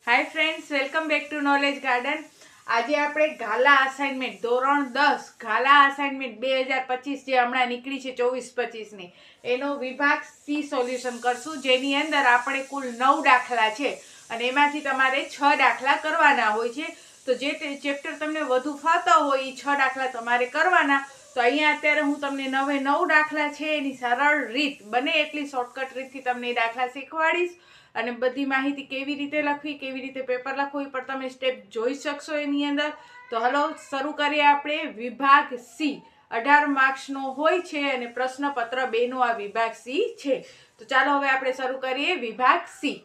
Hi friends, welcome back to knowledge garden. આજે આપણે ગાલા assignment ધોરણ 10 ગાલા અસાઇનમેન્ટ 2025 જે હમણાં નીકળી છે 24-25ની એનો વિભાગ સી સોલ્યુશન કરશું, જેની અંદર આપણે કુલ 9 દાખલા છે અને એમાંથી તમારે 6 દાખલા કરવાના હોય છે. તો જે ચેપ્ટર તમને વધુ ફાવતા હોય એ 6 દાખલા તમારે કરવાના. તો અહીંયા અત્યારે હું તમને 9 દાખલા છે એની સરળ રીત બને એટલી શોર્ટકટ રીતથી તમને એ દાખલા શીખવાડીશ અને બધી માહિતી કેવી રીતે લખવી, કેવી રીતે પેપર લખવું એ પણ તમે સ્ટેપ જોઈ શકશો એની અંદર. તો હલો શરૂ કરીએ આપણે. વિભાગ સી 18 માર્ક્સનો હોય છે અને પ્રશ્નપત્ર 2નો આ વિભાગ સી છે. તો ચાલો હવે આપણે શરૂ કરીએ વિભાગ સી.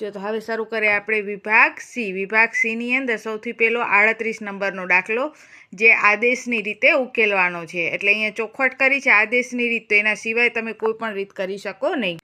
જો તો હવે શરૂ કરીએ આપણે વિભાગ સી. વિભાગ સીની અંદર સૌથી પહેલો 38 નંબરનો દાખલો જે આદેશની રીતે ઉકેલવાનો છે. એટલે અહીંયા ચોખવટ કરી છે આદેશની રીત, તો એના સિવાય તમે કોઈ પણ રીત કરી શકો નહીં.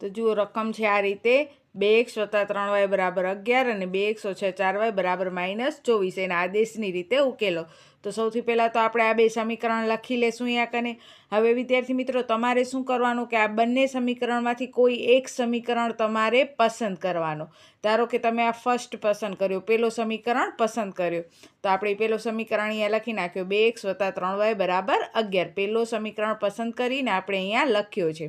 તો જુઓ રકમ છે આ રીતે: 2x + 3y = 11 અને 2x - 4y = -24. એના આદેશની રીતે ઉકેલો. તો સૌથી પહેલાં તો આપણે આ બે સમીકરણ લખી લેશું અહીંયા કને. હવે વિદ્યાર્થી મિત્રો, તમારે શું કરવાનું કે આ બંને સમીકરણમાંથી કોઈ એક સમીકરણ તમારે પસંદ કરવાનો. ધારો કે તમે આ ફર્સ્ટ પસંદ કર્યો, પહેલો સમીકરણ પસંદ કર્યો, તો આપણે પહેલો સમીકરણ અહીંયા લખી નાખ્યો 2x + 3y = 11. પહેલો સમીકરણ પસંદ કરીને આપણે અહીંયા લખ્યો છે.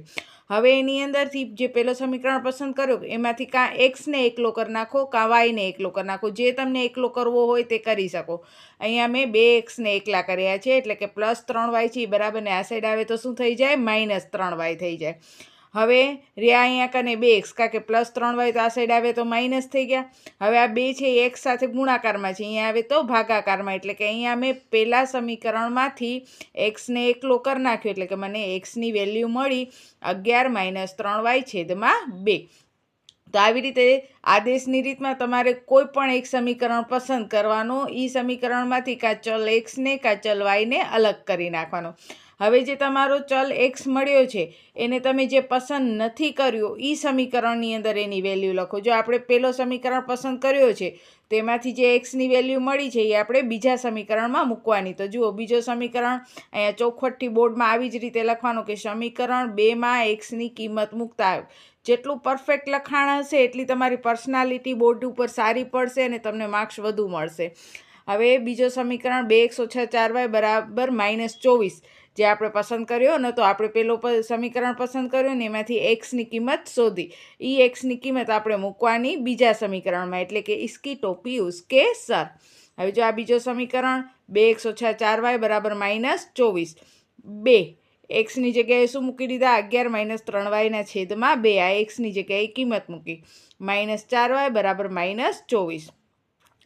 હવે એની અંદરથી જે પહેલો સમીકરણ પસંદ કર્યો એમાંથી કાં એક્સને એકલો કરી નાખો, કાં વાયને એકલો કરી નાખો. જે તમને એકલો કરવો હોય તે કરી શકો. અહીંયા મેં 2xને એકલા કર્યા છે, એટલે કે +3y છે બરાબર, ને આ સાઈડ આવે તો શું થઈ જાય? -3y થઈ જાય. હવે રહ્યા અહીંયા કને 2x, કારણ કે +3y તો આ સાઈડ આવે તો માઇનસ થઈ ગયા. હવે આ બે છે એ x સાથે ગુણાકારમાં છે, અહીંયા આવે તો ભાગાકારમાં, એટલે કે અહીંયા મેં પહેલા સમીકરણમાંથી xને એકલો કરી નાખ્યો, એટલે કે મને xની વેલ્યુ મળી 11 - 3y/2. તો આવી રીતે આદેશની રીતમાં તમારે કોઈ પણ એક સમીકરણ પસંદ કરવાનો. એ સમીકરણમાંથી કાં ચલ એક્સને કાં ચલ વાયને અલગ કરી નાખવાનો. હવે જે તમારો ચલ એક્સ મળ્યો છે એને તમે જે પસંદ નથી કર્યો એ સમીકરણની અંદર એની વેલ્યુ લખો. જો આપણે પહેલો સમીકરણ પસંદ કર્યો છે તેમાંથી જે એક્સની વેલ્યુ મળી છે એ આપણે બીજા સમીકરણમાં મૂકવાની. તો જુઓ બીજો સમીકરણ અહીંયા ચોખવટથી બોર્ડમાં આવી જ રીતે લખવાનું કે સમીકરણ 2માં એક્સની કિંમત મૂકતા. જેટલું પરફેક્ટ લખાણ હશે એટલી તમારી પર્સનાલિટી બોર્ડ ઉપર સારી પડશે અને તમને માર્ક્સ વધુ મળશે. હવે બીજો સમીકરણ 2x - 4y = -24 જે આપણે પસંદ કર્યો ને, તો આપણે પેલો સમીકરણ પસંદ કર્યો ને એમાંથી એક્સની કિંમત શોધી. એ એક્સની કિંમત આપણે મૂકવાની બીજા સમીકરણમાં, એટલે કે ઇસકી ટોપી ઉસકે સર. હવે જો આ બીજો સમીકરણ 2x - 4y = -24. 2 એક્સની જગ્યાએ શું મૂકી દીધા? 11 - 3y/2. આ એક્સની જગ્યાએ કિંમત મૂકી. -4y = -24.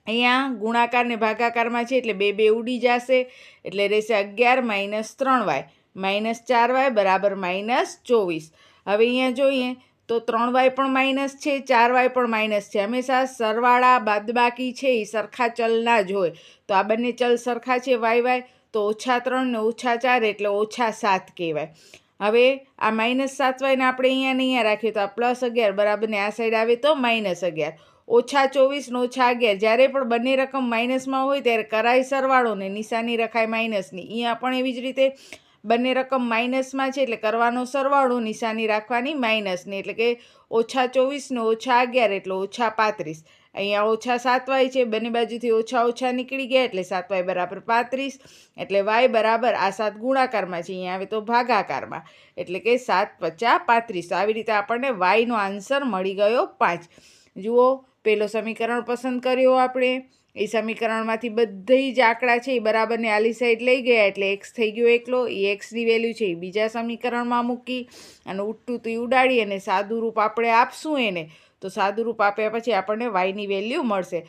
અહીંયા ગુણાકાર ને ભાગાકારમાં છે એટલે 2 ઉડી જશે, એટલે રહેશે 11 - 3y. -4y = -24. હવે અહીંયા જોઈએ તો 3y પણ માઇનસ છે, 4y પણ માઇનસ છે. હંમેશા સરવાળા બાદબાકી છે એ સરખા ચલના જ હોય. તો આ બંને ચલ સરખા છે y, તો -3 ને -4 એટલે -7 કહેવાય. હવે આ -7y ને આપણે અહીંયા ને અહીંયા રાખીએ તો આ +11 બરાબર, ને આ સાઈડ આવે તો -11. -24 ને -11 જ્યારે પણ બંને રકમ માઇનસમાં હોય ત્યારે કરાય સરવાળો ને નિશાની રખાય માઇનસની. અહીંયા પણ એવી જ રીતે બંને રકમ માઇનસમાં છે એટલે કરવાનો સરવાળો, નિશાની રાખવાની માઇનસની, એટલે કે -24 ને -11 એટલે -35. અહીંયા -7y છે, બંને બાજુથી ઓછા નીકળી ગયા એટલે 7y = 35. એટલે y બરાબર આ 7 ગુણાકારમાં છે, અહીંયા આવે તો ભાગાકારમાં, એટલે કે 7 × 5 = 35. તો આવી રીતે આપણને yનો આન્સર મળી ગયો 5. જુઓ પહેલો સમીકરણ પસંદ કર્યો આપણે, એ સમીકરણમાંથી બધી જ આંકડા છે એ બરાબરને આલી સાઈડ લઈ ગયા એટલે એક્સ થઈ ગયો એકલો. એ એક્સની વેલ્યુ છે એ બીજા સમીકરણમાં મૂકી અને ઉડતું તું ઉડાડી અને સાદું રૂપ આપણે આપશું એને. તો સાદું રૂપ આપ્યા પછી આપણને વાયની વેલ્યુ મળશે.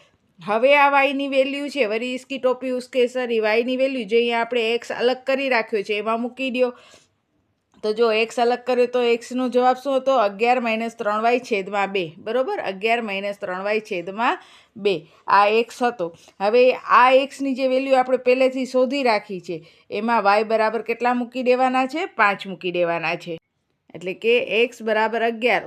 હવે આ વાયની વેલ્યુ છે વળી ઇસકી ટોપી ઉસકે સર, એ વાયની વેલ્યુ જે અહીંયા આપણે એક્સ અલગ કરી રાખ્યો છે એમાં મૂકી દો. તો જો એક્સ અલગ કર્યો તો એક્સનો જવાબ શું હતો? 11 - 3y/2. બરાબર, 11 - 3y/2 આ એક્સ હતો. હવે આ એક્સની જે વેલ્યુ આપણે પહેલેથી શોધી રાખી છે એમાં વાય બરાબર કેટલા મૂકી દેવાના છે? 5 મૂકી દેવાના છે. એટલે કે x = 11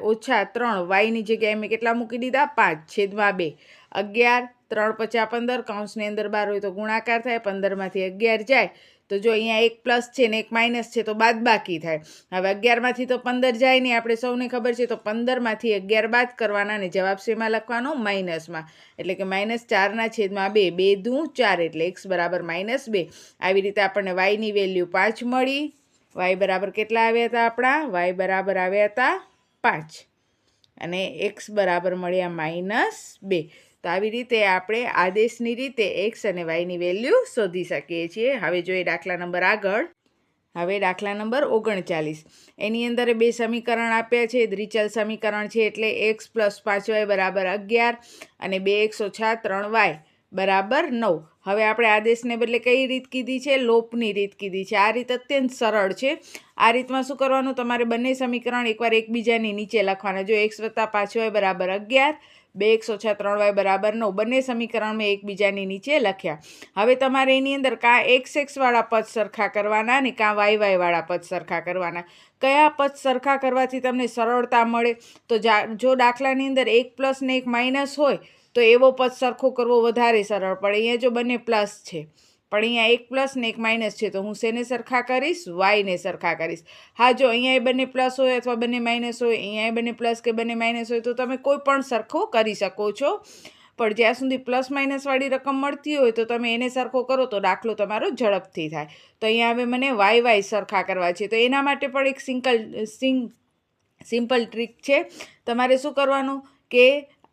- 3 વાયની જગ્યાએ મેં કેટલા મૂકી દીધા? 5/2. 11 3 × 5 = 15, કૌંસની અંદર 12 હોય તો ગુણાકાર થાય, 15માંથી 11 જાય તો જો અહીંયા એક પ્લસ છે ને એક માઇનસ છે તો બાદબાકી થાય. હવે 11માંથી તો 15 જાય નહીં, આપણે સૌને ખબર છે. તો 15માંથી 11 બાદ કરવાના ને જવાબ શેમાં લખવાનો? માઇનસમાં. એટલે કે -4/2. 2 દુ 4 એટલે x બરાબર -2. આવી રીતે આપણને yની વેલ્યુ 5 મળી. y બરાબર કેટલા આવ્યા હતા આપણા? y બરાબર આવ્યા હતા 5 અને x બરાબર મળ્યા -2. તો આવી રીતે આપણે આદેશની રીતે x અને yની વેલ્યુ શોધી શકીએ છીએ. હવે જોઈએ દાખલા નંબર આગળ. હવે દાખલા નંબર 39. એની અંદર બે સમીકરણ આપ્યા છે. દ્વિચલ સમીકરણ છે એટલે x + 5y બરાબર 11 અને 2x - 3y બરાબર 9. હવે આપણે આદેશને બદલે કઈ રીત કીધી છે? લોપની રીત કીધી છે. આ રીત અત્યંત સરળ છે. આ રીતમાં શું કરવાનું? તમારે બંને સમીકરણ એકવાર એકબીજાની નીચે લખવાના. જો x + 5y બરાબર 11, 2x - 3y બરાબર 9. બંને સમીકરણ મેં એકબીજાની નીચે લખ્યા. હવે તમારે એની અંદર કાં x વાળા પદ સરખા કરવાના ને કાં y વાળા પદ સરખા કરવાના. કયા પદ સરખા કરવાથી તમને સરળતા મળે? તો જો દાખલાની અંદર એક પ્લસ ને એક માઇનસ હોય તો એવો પદ સરખો કરવો વધારે સરળ પડે. અહીંયા જો બંને પ્લસ છે પણ અહીંયા એક પ્લસ ને એક માઇનસ છે તો હું શેને સરખા કરીશ? વાયને સરખા કરીશ. હા, જો અહીંયા બંને પ્લસ હોય અથવા બંને માઇનસ હોય, અહીંયા બંને પ્લસ કે બંને માઇનસ હોય તો તમે કોઈ પણ સરખો કરી શકો છો. પણ જ્યાં સુધી પ્લસ માઇનસ વાળી રકમ મળતી હોય તો તમે એને સરખો કરો તો દાખલો તમારો ઝડપથી થાય. તો અહીંયા હવે મને y સરખા કરવા છે. તો એના માટે પણ એક સિમ્પલ ટ્રીક છે. તમારે શું કરવાનું કે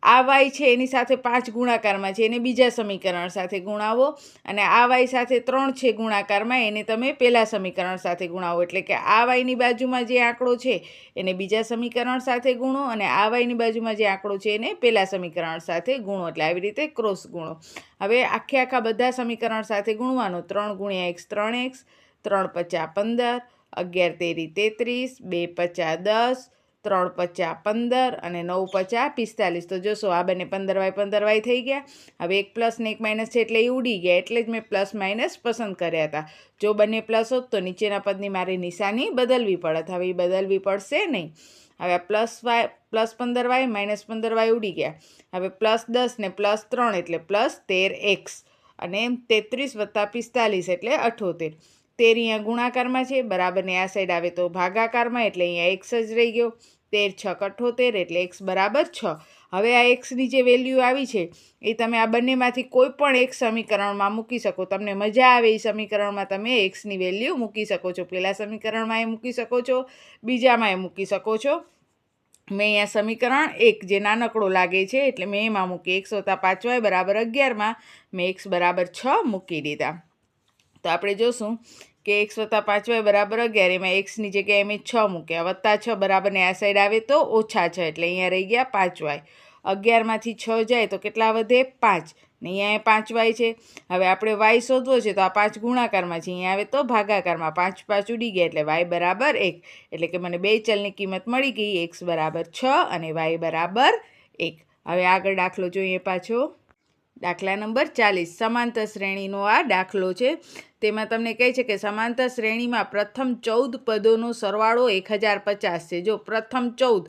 આ y છે એની સાથે 5 ગુણાકારમાં છે એને બીજા સમીકરણ સાથે ગુણાવો અને આ y સાથે 3 છે ગુણાકારમાં એને તમે પહેલા સમીકરણ સાથે ગુણાવો. એટલે કે આ yની બાજુમાં જે આંકડો છે એને બીજા સમીકરણ સાથે ગુણો અને આ yની બાજુમાં જે આંકડો છે એને પહેલા સમીકરણ સાથે ગુણો. એટલે આવી રીતે ક્રોસ ગુણો. હવે આખા બધા સમીકરણ સાથે ગુણવાનું. 3 × x 3x, 3 × 5 15, 11 × 33, 2 × 5 10, 3 × 5 15 અને 9 × 5 45. તો જોશો આ બંને 15y થઈ ગયા. હવે એક પ્લસ ને એક માઇનસ છે એટલે એ ઉડી ગયા. એટલે જ મેં પ્લસ માઇનસ પસંદ કર્યા હતા. જો બંને પ્લસ હોત તો નીચેના પદની મારે નિશાની બદલવી પડત. હવે એ બદલવી પડશે નહીં. હવે +15y -15y ઉડી ગયા. હવે +10 ને +3 એટલે +13x અને 33 + 45 એટલે 78. 13 અહીંયા ગુણાકારમાં છે બરાબર ને આ સાઈડ આવે તો ભાગાકારમાં એટલે અહીંયા x જ રહી ગયો. 13 × 6 = 78 એટલે x બરાબર 6. હવે આ xની જે વેલ્યુ આવી છે એ તમે આ બંનેમાંથી કોઈ પણ એક સમીકરણમાં મૂકી શકો. તમને મજા આવે એ સમીકરણમાં તમે xની વેલ્યુ મૂકી શકો છો. પહેલા સમીકરણમાં એ મૂકી શકો છો, બીજામાં એ મૂકી શકો છો. મેં અહીંયા સમીકરણ 1 જે નાનકડો લાગે છે એટલે મેં એમાં મૂકી. x + 5y બરાબર 11માં મેં x બરાબર 6 મૂકી દીધા. તો આપણે જોશું કે x + 5y બરાબર 11 એમાં xની જગ્યાએ મેં 6 મૂક્યા. +6 બરાબર ને આ સાઈડ આવે તો -6 એટલે અહીંયા રહી ગયા 5y. 11માંથી 6 જાય તો કેટલા વધે? 5 ને અહીંયા 5y છે. હવે આપણે y શોધવો છે તો આ 5 ગુણાકારમાં છે, અહીંયા આવે તો ભાગાકારમાં. 5 5 ઉડી ગયા એટલે y બરાબર 1. એટલે કે મને બે ચલની કિંમત મળી ગઈ. x બરાબર 6 અને y બરાબર 1. હવે આગળ દાખલો જોઈએ પાછો. દાખલા નંબર 40. સમાંતર શ્રેણીનો આ દાખલો છે. તેમાં તમને કહે છે કે સમાંતર શ્રેણીમાં પ્રથમ 14 પદોનો સરવાળો 1050 છે. જો પ્રથમ 14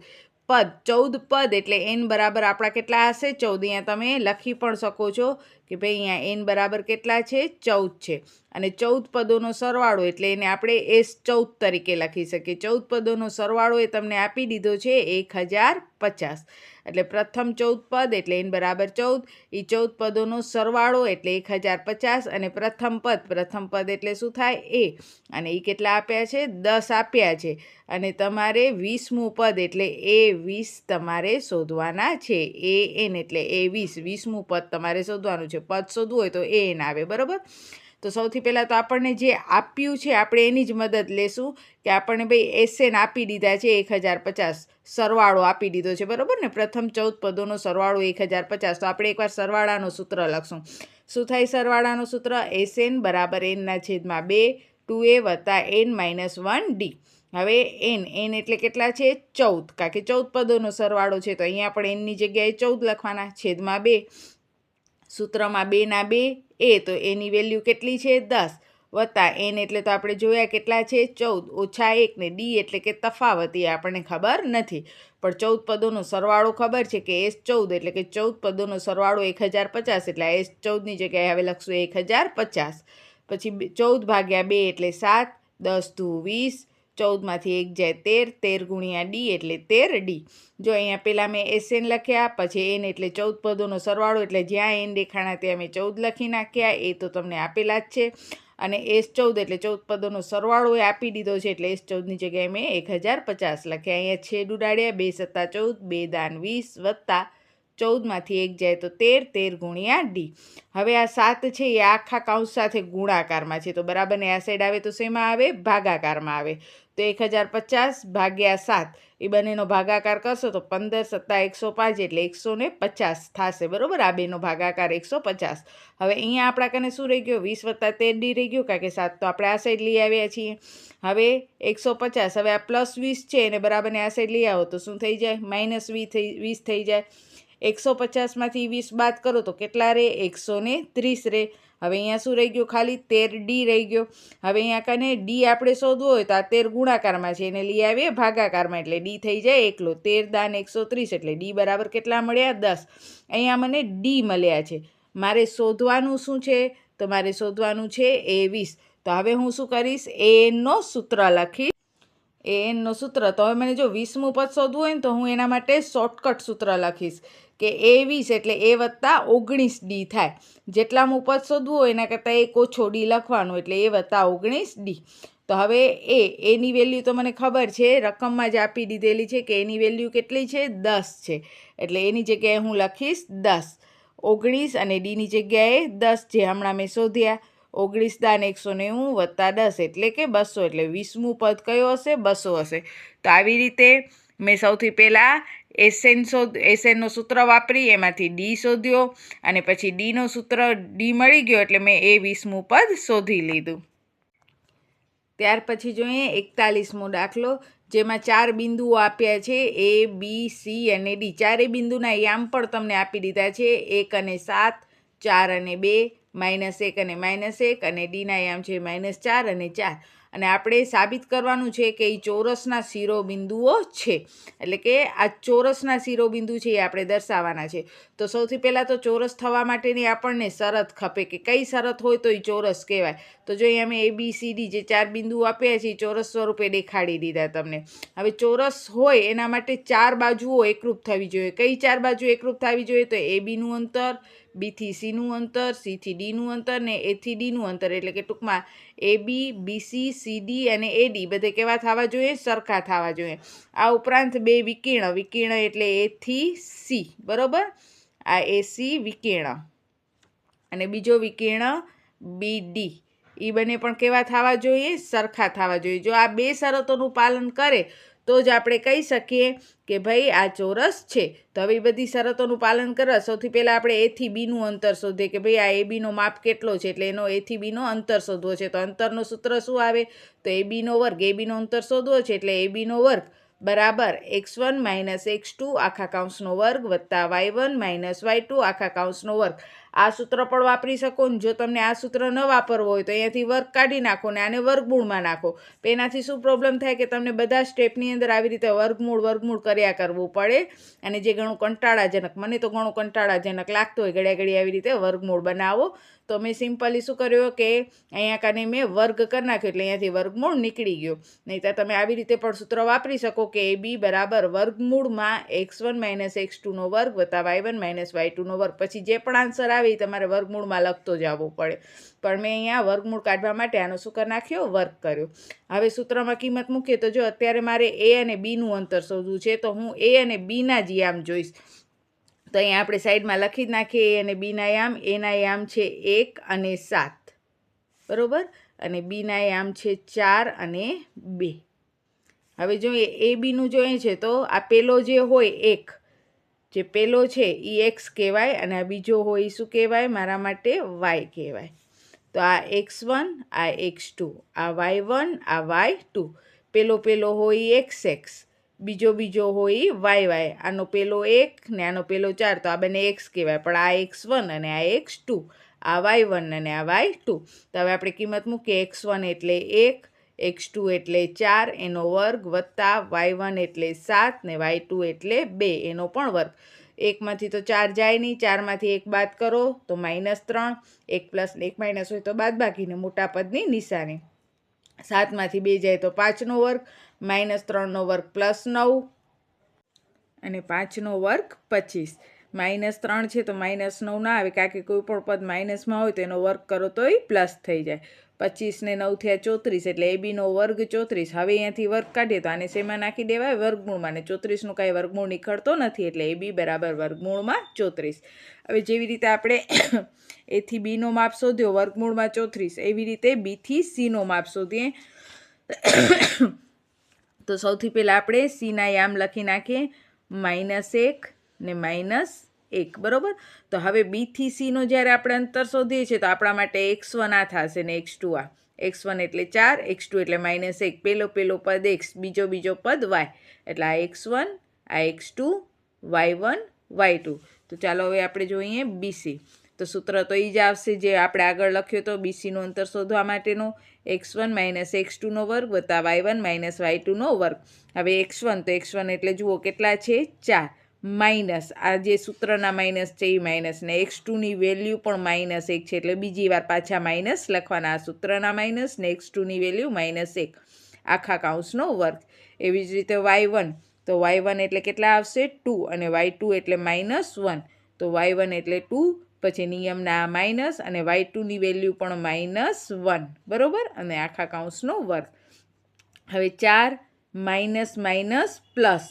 પદ એટલે n બરાબર આપણા કેટલા હશે? 14. અહીંયા તમે લખી પણ શકો છો કે ભાઈ અહીંયા n બરાબર કેટલા છે? 14 છે. અને 14 પદોનો સરવાળો એટલે એને આપણે S14 તરીકે લખી શકીએ. 14 પદોનો સરવાળો એ તમને આપી દીધો છે 1050. એટલે પ્રથમ 14 પદ એટલે n બરાબર 14. એ 14 પદોનો સરવાળો એટલે 1050 અને પ્રથમ પદ એટલે શું થાય? a. અને એ કેટલા આપ્યા છે? 10 આપ્યા છે. અને તમારે 20મું પદ એટલે a20 તમારે શોધવાના છે. an એટલે a20 20મું પદ તમારે શોધવાનું છે. પદ શોધવું હોય તો an આવે. બરાબર? તો સૌથી પહેલાં તો આપણને જે આપ્યું છે આપણે એની જ મદદ લેશું કે આપણને ભાઈ SN આપી દીધા છે 1050. સરવાળો આપી દીધો છે. બરાબર ને? પ્રથમ 14 પદોનો સરવાળો 1050. તો આપણે એકવાર સરવાળાનું સૂત્ર લખશું. શું થાય સરવાળાનું સૂત્ર? SN બરાબર n/2 2a + n-1d. હવે n એટલે કેટલા છે? 14. કારણ કે 14 પદોનો સરવાળો છે તો અહીંયા આપણે nની જગ્યાએ 14 લખવાના. છેદમાં 2. સૂત્રમાં 2 ના 2 a તો એની વેલ્યુ કેટલી છે? 10 વત્તા n એટલે તો આપણે જોયા કેટલા છે? 14 ઓછા 1 ને d એટલે કે તફાવત એ આપણને ખબર નથી. પણ 14 પદોનો સરવાળો ખબર છે કે S14 એટલે કે 14 પદોનો સરવાળો 1050 એટલે S14ની જગ્યાએ હવે લખશું 1050. પછી 14 ભાગ્યા 2 એટલે 7, 10 દુ 20, 14માંથી 1 જાય 13, 13 ગુણ્યા ડી એટલે 13 ડી. જો અહીંયા પહેલાં મેં SN લખ્યા, પછી N એટલે 14 પદોનો સરવાળો, એટલે જ્યાં N દેખાણા ત્યાં મેં 14 લખી નાખ્યા, એ તો તમને આપેલા જ છે. અને S14 એટલે 14 પદોનો સરવાળો એ આપી દીધો છે, એટલે S14ની જગ્યાએ મેં 1050 લખ્યા. અહીંયા છેદ ઉડાડ્યા, 2 સત્તા 14, 2 દાન 20 વત્તા 14માંથી 1 જાય તો 13, 13 ગુણ્યા ડી. હવે આ 7 છે એ આખા કૌંસ સાથે ગુણાકારમાં છે, તો બરાબરને આ સાઈડ આવે તો શેમાં આવે? ભાગાકારમાં આવે. તો 1050 ભાગ્યા 7 એ બંનેનો ભાગાકાર કરશો તો 15 સત્તા 105 એટલે 150 થશે, બરાબર? આ બેનો ભાગાકાર 150. હવે અહીંયા આપણા કને શું રહી ગયો? 20 વત્તા 13 ડી રહી ગયું, કારણ કે 7 તો આપણે આ સાઈડ લઈ આવ્યા છીએ. હવે 150, હવે આ પ્લસ 20 છે એને બરાબરને આ સાઈડ લઈ આવો તો શું થઈ જાય? માઇનસ 20 થઈ જાય. 150માંથી 20 બાદ કરો તો કેટલા રહે? 130 રહે. હવે અહીંયા શું રહી ગયું? ખાલી 13D રહી ગયો. હવે અહીંયા કને ડી આપણે શોધવું હોય તો આ 13 ગુણાકારમાં છે, એને લઈ આવીએ ભાગાકારમાં, એટલે ડી થઈ જાય એકલો. 13 દાન 130 એટલે ડી બરાબર કેટલા મળ્યા? 10. અહીંયા મને ડી મળ્યા છે. મારે શોધવાનું શું છે? તો મારે શોધવાનું છે A20. તો હવે હું શું કરીશ? ANનો સૂત્ર લખીશ. ANનો સૂત્ર, તો હવે મને જો 20મું પદ શોધવું હોય ને તો હું એના માટે શોર્ટકટ સૂત્ર લખીશ કે A20 એટલે A વત્તા 19D થાય. જેટલામું પદ શોધવું હોય એના કરતાં 1 ઓછો ડી લખવાનું, એટલે A વત્તા 19D. તો હવે એની વેલ્યુ તો મને ખબર છે, રકમમાં જ આપી દીધેલી છે કે એની વેલ્યુ કેટલી છે? 10 છે. એટલે એની જગ્યાએ હું લખીશ 10. 19 અને ડીની જગ્યાએ 10 જે હમણાં મેં શોધ્યા. 19 દાન 190 વત્તા 10 એટલે કે 200, એટલે 20મું પદ કયો હશે? 200 હશે. તો આવી રીતે મેં સૌથી પહેલાં SNનો સૂત્ર વાપરી, એમાંથી ડી શોધ્યો, અને પછી ડીનો સૂત્ર ડી મળી ગયો એટલે મેં A20મું પદ શોધી લીધું. ત્યાર પછી જોઈએ 41મો દાખલો, જેમાં 4 બિંદુઓ આપ્યા છે A, B, C અને D. ચારેય બિંદુના યામ પણ તમને આપી દીધા છે, 1 અને 7, 4 અને 2, -1 અને -1, અને ડીના યામ છે -4 અને 4. અને આપણે સાબિત કરવાનું છે કે એ ચોરસના શિરોબિંદુઓ છે, એટલે કે આ ચોરસના શિરોબિંદુ છે એ આપણે દર્શાવવાના છે. તો સૌથી પહેલાં તો ચોરસ થવા માટેની આપણને શરત ખપે કે કઈ શરત હોય તો એ ચોરસ કહેવાય. તો જો અહીંયા મેં ABCD જે 4 બિંદુઓ આપ્યા છે એ ચોરસ સ્વરૂપે દેખાડી દીધા તમને. હવે ચોરસ હોય એના માટે 4 બાજુઓ એકરૂપ થવી જોઈએ. કઈ 4 બાજુ એકરૂપ થવી જોઈએ? તો ABનું અંતર, B થી Cનું અંતર, C થી Dનું અંતર ને A થી Dનું અંતર, એટલે કે ટૂંકમાં AB, BC, CD અને AD બધે કેવા થવા જોઈએ? સરખા થવા જોઈએ. આ ઉપરાંત 2 વિકર્ણ એટલે A થી C, બરાબર? આ AC વિકર્ણ અને બીજો વિકર્ણ BD, એ બંને પણ કેવા થવા જોઈએ? સરખા થવા જોઈએ. જો આ 2 શરતોનું પાલન કરે તો જ આપણે કહી શકીએ કે ભાઈ આ ચોરસ છે. તો હવે બધી શરતોનું પાલન કરવા સૌથી પહેલાં આપણે A થી Bનું અંતર શોધીએ કે ભાઈ આ ABનો માપ કેટલો છે, એટલે એનો A થી Bનો અંતર શોધવો છે. તો અંતરનું સૂત્ર શું આવે? તો ABનો વર્ગ. ABનો અંતર શોધવો છે એટલે ABનો વર્ગ બરાબર x1 - x2 આખા કૌંસનો વર્ગ વત્તા y1 - y2 આખા કૌંસનો વર્ગ. આ સૂત્ર પણ વાપરી શકો ને જો તમને આ સૂત્ર ન વાપરવો હોય તો અહીંયાથી વર્ગ કાઢી નાખો ને આને વર્ગમૂળમાં નાખો. તો એનાથી શું પ્રોબ્લેમ થાય કે તમને બધા સ્ટેપની અંદર આવી રીતે વર્ગમૂળ કર્યા કરવું પડે, અને જે ઘણું કંટાળાજનક, મને તો ઘણું કંટાળાજનક લાગતું હોય ઘડી આવી રીતે વર્ગમૂળ બનાવો. તો મેં સિમ્પલી શું કર્યું કે અહીંયા કાને મેં વર્ગ કરી નાખ્યો એટલે અહીંયાથી વર્ગમૂળ નીકળી ગયો. નહીં તો તમે આવી રીતે પણ સૂત્ર વાપરી શકો કે AB બરાબર વર્ગમૂળમાં x1 - x2નો વર્ગ વત્તા y1 - y2નો વર્ગ. પછી જે પણ આન્સર આવે એ તમારે વર્ગમૂળમાં લખતો જવો પડે, પણ મેં અહીંયા વર્ગમૂળ કાઢવા માટે આનો શું કરી નાખ્યો? વર્ગ કર્યો. હવે સૂત્રમાં કિંમત મૂકીએ તો જો અત્યારે મારે A અને Bનું અંતર શોધવું છે, તો હું A અને Bના જ યામ જોઈશ. તો અહીંયા આપણે સાઈડમાં લખી જ નાખીએ A અને Bના યામ. એના યામ છે 1 અને 7, બરાબર, અને Bના યામ છે 4 અને 2. હવે જોઈએ ABનું જોઈએ છે તો આ પેલો જે હોય 1, જે પેલો છે એ x કહેવાય, અને આ બીજો હોય શું કહેવાય? મારા માટે y કહેવાય. તો આ x1, આ x2, આ y1, આ y2. પેલો હોય xx, બીજો હોય y. આનો પેલો 1 ને આનો પેલો 4, તો આ બંને x કહેવાય, પણ આ x1 અને આ x2, આ y1 અને આ y2. તો હવે આપણે કિંમત મૂકીએ. x1 એટલે 1, x2 એટલે 4 એનો વર્ગ વત્તા y1 એટલે 7 ને y2 એટલે 2 એનો પણ વર્ગ. એકમાંથી તો 4 જાય નહીં, 4માંથી 1 બાદ કરો તો -3, 1 પ્લસ ને 1 માઇનસ હોય તો બાદ બાકીને મોટા પદની નિશાની. 7માંથી 2 જાય તો 5નો વર્ગ, -3નો વર્ગ +9 અને 5નો વર્ગ 25. -3 છે તો -9 ના આવે, કારણ કે કોઈ પણ પદ માઇનસમાં હોય તો એનો વર્ગ કરો તો એ પ્લસ થઈ જાય. 25 ને 9 થયા 34, એટલે એબીનો વર્ગ 34. હવે અહીંયાથી વર્ગ કાઢીએ તો આને શેમાં નાખી દેવાય? વર્ગમૂળમાં. ને 34નું કાંઈ વર્ગમૂળ નીકળતો નથી, એટલે એબી બરાબર વર્ગમૂળમાં 34. હવે જેવી રીતે આપણે એથી બીનો માપ શોધ્યો વર્ગમૂળમાં 34, એવી રીતે બીથી સીનો માપ શોધીએ. તો સૌથી પહેલાં આપણે સીના યામ લખી નાખીએ, -1 ને -1, બરાબર. તો હવે બીથી સીનો જ્યારે આપણે અંતર શોધીએ છીએ તો આપણા માટે x1 આ થશે ને x2 આ. x1 એટલે 4, x2 એટલે -1. પહેલો પદ x, બીજો પદ y. એટલે આ x1, આ x2, y1, y2. તો ચાલો હવે આપણે જોઈએ બીસી. તો સૂત્ર તો એ જ આવશે જે આપણે આગળ લખ્યો તો બીસીનું અંતર શોધવા માટેનો, x1 - x2નો વર્ગ વત્તા y1 - y2નો વર્ગ. હવે x1 તો x1 એટલે જુઓ કેટલા છે? 4. માઇનસ આ જે સૂત્રના માઇનસ છે એ માઇનસ, ને x2ની વેલ્યુ પણ -1 છે, એટલે બીજી વાર પાછા માઇનસ લખવાના. આ સૂત્રના માઇનસ ને x2ની વેલ્યુ -1 આખા કૌંસનો વર્ગ. એવી જ રીતે y1, તો y1 એટલે કેટલા આવશે? 2, અને y2 એટલે -1, તો y1 એટલે 2, પછી નિયમના આ માઇનસ અને y2ની વેલ્યુ પણ -1, બરાબર, અને આખા કૌંસનો વર્ગ. હવે 4 માઇનસ પ્લસ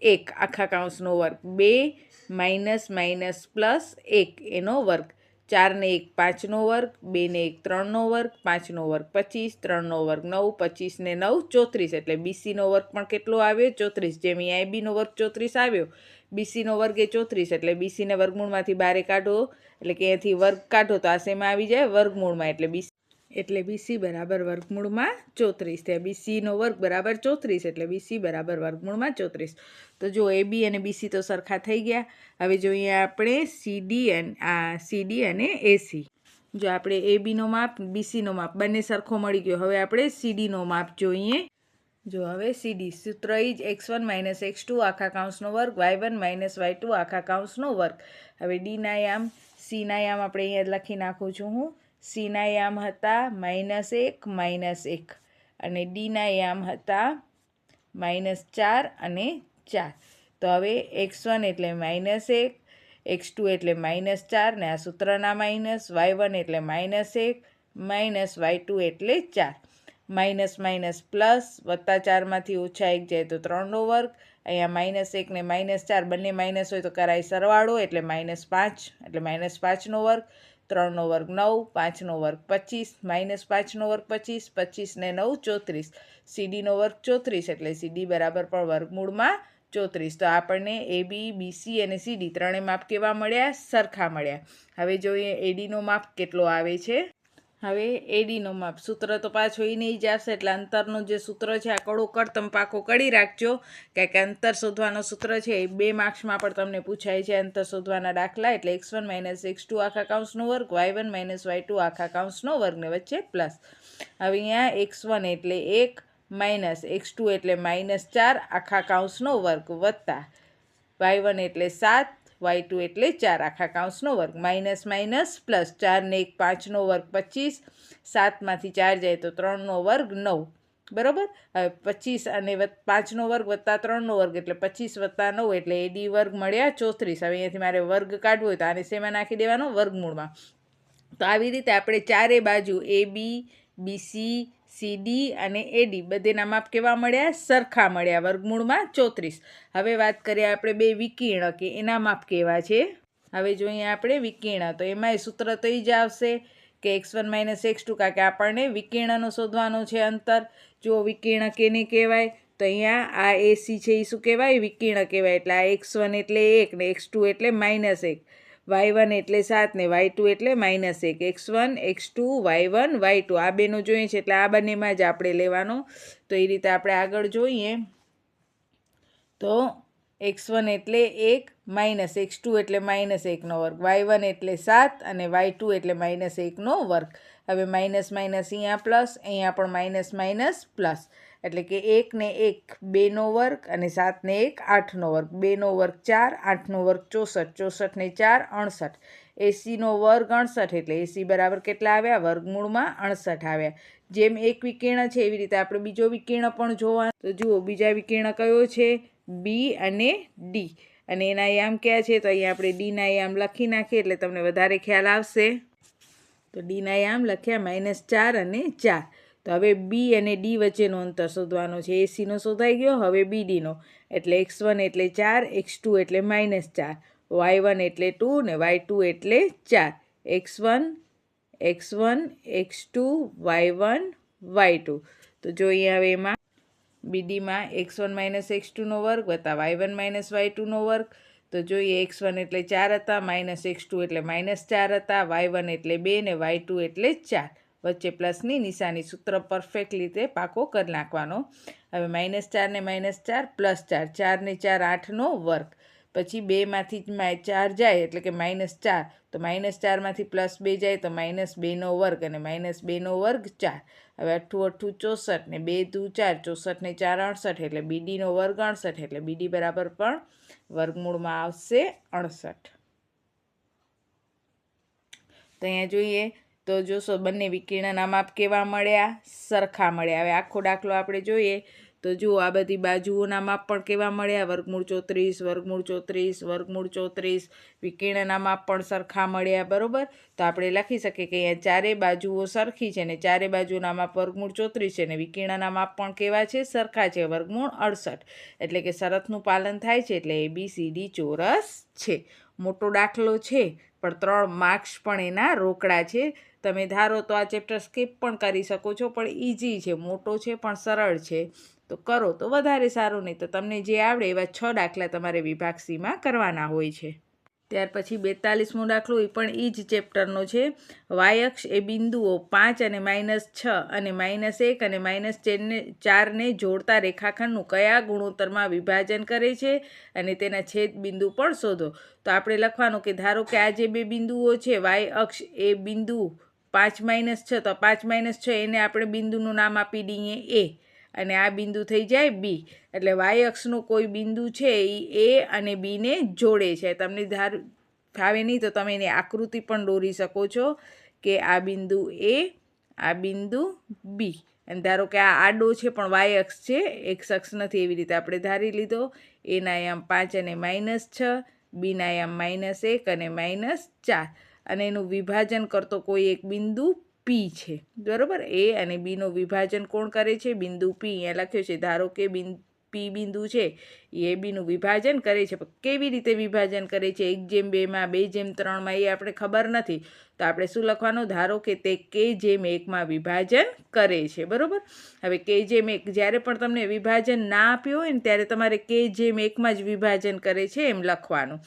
1 આખા કૌંસનો વર્ગ, 2 માઇનસ પ્લસ 1 એનો વર્ગ. 4 ને 1 5નો વર્ગ, 2 ને 1 3નો વર્ગ, 5નો વર્ગ 25, 3નો વર્ગ 9, 25 ને 9 34. એટલે બીસીનો વર્ગ પણ કેટલો આવ્યો? 34. જેમ અહીંયા એબીનો વર્ગ 34 આવ્યો, બીસીનો વર્ગ એ 34. એટલે બીસીને વર્ગમૂળમાંથી બહાર કાઢો, એટલે કે અહીંયાથી વર્ગ કાઢો તો આ શેમાં આવી જાય? વર્ગમૂળમાં. એટલે બીસી બરાબર વર્ગમૂળમાં 34. ત્યાં બીસીનો વર્ગ બરાબર 34, એટલે બીસી બરાબર વર્ગમૂળમાં 34. તો જો એબી અને બીસી તો સરખા થઈ ગયા. હવે જોઈએ આપણે સીડી અને એસી. જો આપણે એબીનો માપ, બીસીનો માપ બંને સરખો મળી ગયો. હવે આપણે સીડીનો માપ જોઈએ. જો હવે સીડી સૂત્ર એ જ x1 - x2 આખા કૌંસનો વર્ગ, y1 - y2 આખા કૌંસનો વર્ગ. હવે ડીના યામ, સીના યામ આપણે અહીંયા લખી નાખું છું હું. સીના યામ હતા -1 અને ડીના યામ હતા -4 અને 4. તો હવે x1 એટલે -1, x2 એટલે -4 ને આ સૂત્રના માઇનસ, y1 એટલે -1 -y2 એટલે 4. માઇનસ પ્લસ, વત્તા 4માંથી ઓછા 1 જાય તો 3નો વર્ગ. અહીંયા -1 ને -4 બંને માઇનસ હોય તો કરાય સરવાળો, એટલે -5, એટલે -5નો વર્ગ. 3નો વર્ગ 9, 5નો વર્ગ 25, -5નો વર્ગ 25, 25 ને 9 34. સીડીનો વર્ગ 34, એટલે સીડી બરાબર પણ વર્ગમૂળમાં 34. તો આપણને એબી, બીસી અને સીડી ત્રણેય માપ કેવા મળ્યા? સરખા મળ્યા. હવે જોઈએ એડીનો માપ કેટલો આવે છે. હવે એડીનો માપ સૂત્ર તો પાછો એ નહીં જ આવશે, એટલે અંતરનું જે સૂત્ર છે આ કડો કડ તમે પાકો કરી રાખજો, કારણ કે અંતર શોધવાનો સૂત્ર છે એ 2 માર્ક્સમાં પણ તમને પૂછાય છે અંતર શોધવાના દાખલા. એટલે x1 - x2 આખા કૌંસનો વર્ગ, y1 - y2 આખા કૌંસનો વર્ગ ને વચ્ચે પ્લસ. હવે અહીંયા x1 એટલે 1 માઇનસ x2 એટલે -4 આખા કૌંસનો વર્ગ વત્તા y1 એટલે 7, y2 એટલે 4 આખા કૌંસનો વર્ગ, માઇનસ પ્લસ 4 ને 1 5નો વર્ગ 25, 7માંથી 4 જાય તો 3નો વર્ગ 9, બરાબર. હવે 25 અને 5નો વર્ગ વત્તા 3નો વર્ગ એટલે 25 વત્તા 9, એટલે એડી વર્ગ મળ્યા 34. હવે અહીંયાથી મારે વર્ગ કાઢવો હોય તો આને શેમાં નાખી દેવાનો? વર્ગમૂળમાં. તો આવી રીતે આપણે ચારે બાજુ એબી, બીસી, સીડી અને એડી બધેના માપ કેવા મળ્યા? સરખા મળ્યા, વર્ગમૂળમાં 34. હવે વાત કરીએ આપણે બે વિકર્ણ કે એના માપ કેવા છે. હવે જોઈએ આપણે વિકર્ણ, તો એમાંય સૂત્ર તો એ જ આવશે કે x1 - x2, કારણ કે આપણને વિકર્ણનો શોધવાનો છે અંતર. જો વિકર્ણ કેને કહેવાય? તો અહીંયા આ એસી છે એ શું કહેવાય? વિકર્ણ કહેવાય. એટલે આ x1 એટલે 1 ને x2 એટલે -1, y1 એટલે 7 ને y2 એટલે -1, x1, x2, y1, y2 આ બેનો જોઈએ છે, એટલે આ બંનેમાં જ આપણે લેવાનો. તો એ રીતે આપણે આગળ જોઈએ તો x1 એટલે 1 માઇનસ x2 એટલે -1નો વર્ગ, y1 એટલે 7 અને y2 એટલે -1નો વર્ગ. હવે માઇનસ અહીંયા પ્લસ, અહીંયા પણ માઇનસ પ્લસ. એટલે કે 1 ને 1 2નો વર્ગ અને 7 ને 1 8નો વર્ગ, 2નો વર્ગ 4, 8નો વર્ગ 64, 64 ને 4 68, 80નો વર્ગ 68 એટલે 80 બરાબર કેટલા આવ્યા? વર્ગમૂળમાં 68 આવ્યા. જેમ એક વિકર્ણ છે એવી રીતે આપણે બીજો વિકર્ણ પણ જોવા. તો જુઓ બીજા વિકર્ણ કયો છે? બી અને ડી, અને એના યામ કયા છે? તો અહીંયા આપણે ડીના યામ લખી નાખીએ એટલે તમને વધારે ખ્યાલ આવશે. તો ડીના યામ લખ્યા -4 અને 4. તો હવે બી અને ડી વચ્ચેનો અંતર શોધવાનો છે. એસીનો શોધાઈ ગયો. હવે બીડીનો એટલે x1 એટલે 4, x2 એટલે -4, y1 એટલે 2 ને y2 એટલે 4. x1, x2, y1, y2. તો જોઈએ હવે એમાં બીડીમાં x1 - x2નો વર્ગ વત્તા y1 - y2નો વર્ગ. તો જોઈએ x1 એટલે 4 હતા, -x2 એટલે -4 હતા, y1 એટલે 2 ને y2 એટલે 4. વચ્ચે પ્લસની નિશાની. સૂત્ર પરફેક્ટ રીતે પાકો કરી નાખવાનો. હવે -4 ને -4 +4, 4 ને 4 8નો વર્ગ. પછી 2માંથી 4 જાય એટલે કે -4, તો -4માંથી +2 જાય તો -2નો વર્ગ અને -2નો વર્ગ 4. હવે 8 8 64 ને 2 2 4, 64 ને 4 68 એટલે બીડીનો વર્ગ 68 એટલે બીડી બરાબર પણ વર્ગમૂળમાં આવશે 68. તો અહીંયા જોઈએ તો જોશો બંને વિકર્ણના માપ કેવા મળ્યા? સરખા મળ્યા. હવે આખો દાખલો આપણે જોઈએ તો જુઓ આ બધી બાજુઓના માપ પણ કેવા મળ્યા? વર્ગમૂળ 34, વર્ગમૂળ 34, વર્ગમૂળ 34. વિકર્ણના માપ પણ સરખા મળ્યા. બરોબર. તો આપણે લખી શકીએ કે અહીંયા ચારે બાજુઓ સરખી છે ને ચારે બાજુના માપ વર્ગમૂળ 34 છે ને વિકર્ણના માપ પણ કેવા છે? સરખા છે, વર્ગમૂળ 68. એટલે કે શરતનું પાલન થાય છે એટલે ABCD ચોરસ છે. મોટો દાખલો છે પણ 3 માર્ક્સ પણ એના રોકડા છે. તમે ધારો તો આ ચેપ્ટર સ્કીપ પણ કરી શકો છો, પણ ઇઝી છે, મોટો છે પણ સરળ છે. તો કરો તો વધારે સારું, નહીં તો તમને જે આવડે એવા 6 દાખલા તમારે વિભાગ સીમાં કરવાના હોય છે. ત્યાર પછી 42મો દાખલો એ પણ એ જ ચેપ્ટરનો છે. વાય અક્ષ એ બિંદુઓ 5 અને -6 અને -1 અને -4ને જોડતા રેખાખંડનું કયા ગુણોત્તરમાં વિભાજન કરે છે અને તેના છેદ બિંદુ પણ શોધો. તો આપણે લખવાનું કે ધારો કે આ જે બે બિંદુઓ છે વાય અક્ષ એ બિંદુ 5 -6, તો 5 - 6 એને આપણે બિંદુનું નામ આપી દઈએ એ, અને આ બિંદુ થઈ જાય બી. એટલે વાય અક્ષનો કોઈ બિંદુ છે એ એ અને બીને જોડે છે. તમને ફાવે નહીં તો તમે એની આકૃતિ પણ દોરી શકો છો કે આ બિંદુ એ, આ બિંદુ બી, અને ધારો કે આ આડો છે પણ વાય અક્ષ છે, એક્સ અક્ષ નથી, એવી રીતે આપણે ધારી લીધો. એના યામ 5 અને -6, બીના યામ -1 અને -4, અને એનું વિભાજન કરતો કોઈ એક બિંદુ પી છે. બરાબર. એ અને બીનું વિભાજન કોણ કરે છે? બિંદુ પી. અહીંયા લખ્યું છે. ધારો કે પી બિંદુ છે એ બીનું વિભાજન કરે છે. પણ કેવી રીતે વિભાજન કરે છે? 1/2માં, 2/3માં એ આપણે ખબર નથી. તો આપણે શું લખવાનું? ધારો કે તે k/1માં વિભાજન કરે છે. બરાબર. હવે k/1 જ્યારે પણ તમને વિભાજન ના આપ્યું હોય ને ત્યારે તમારે k/1માં જ વિભાજન કરે છે એમ લખવાનું.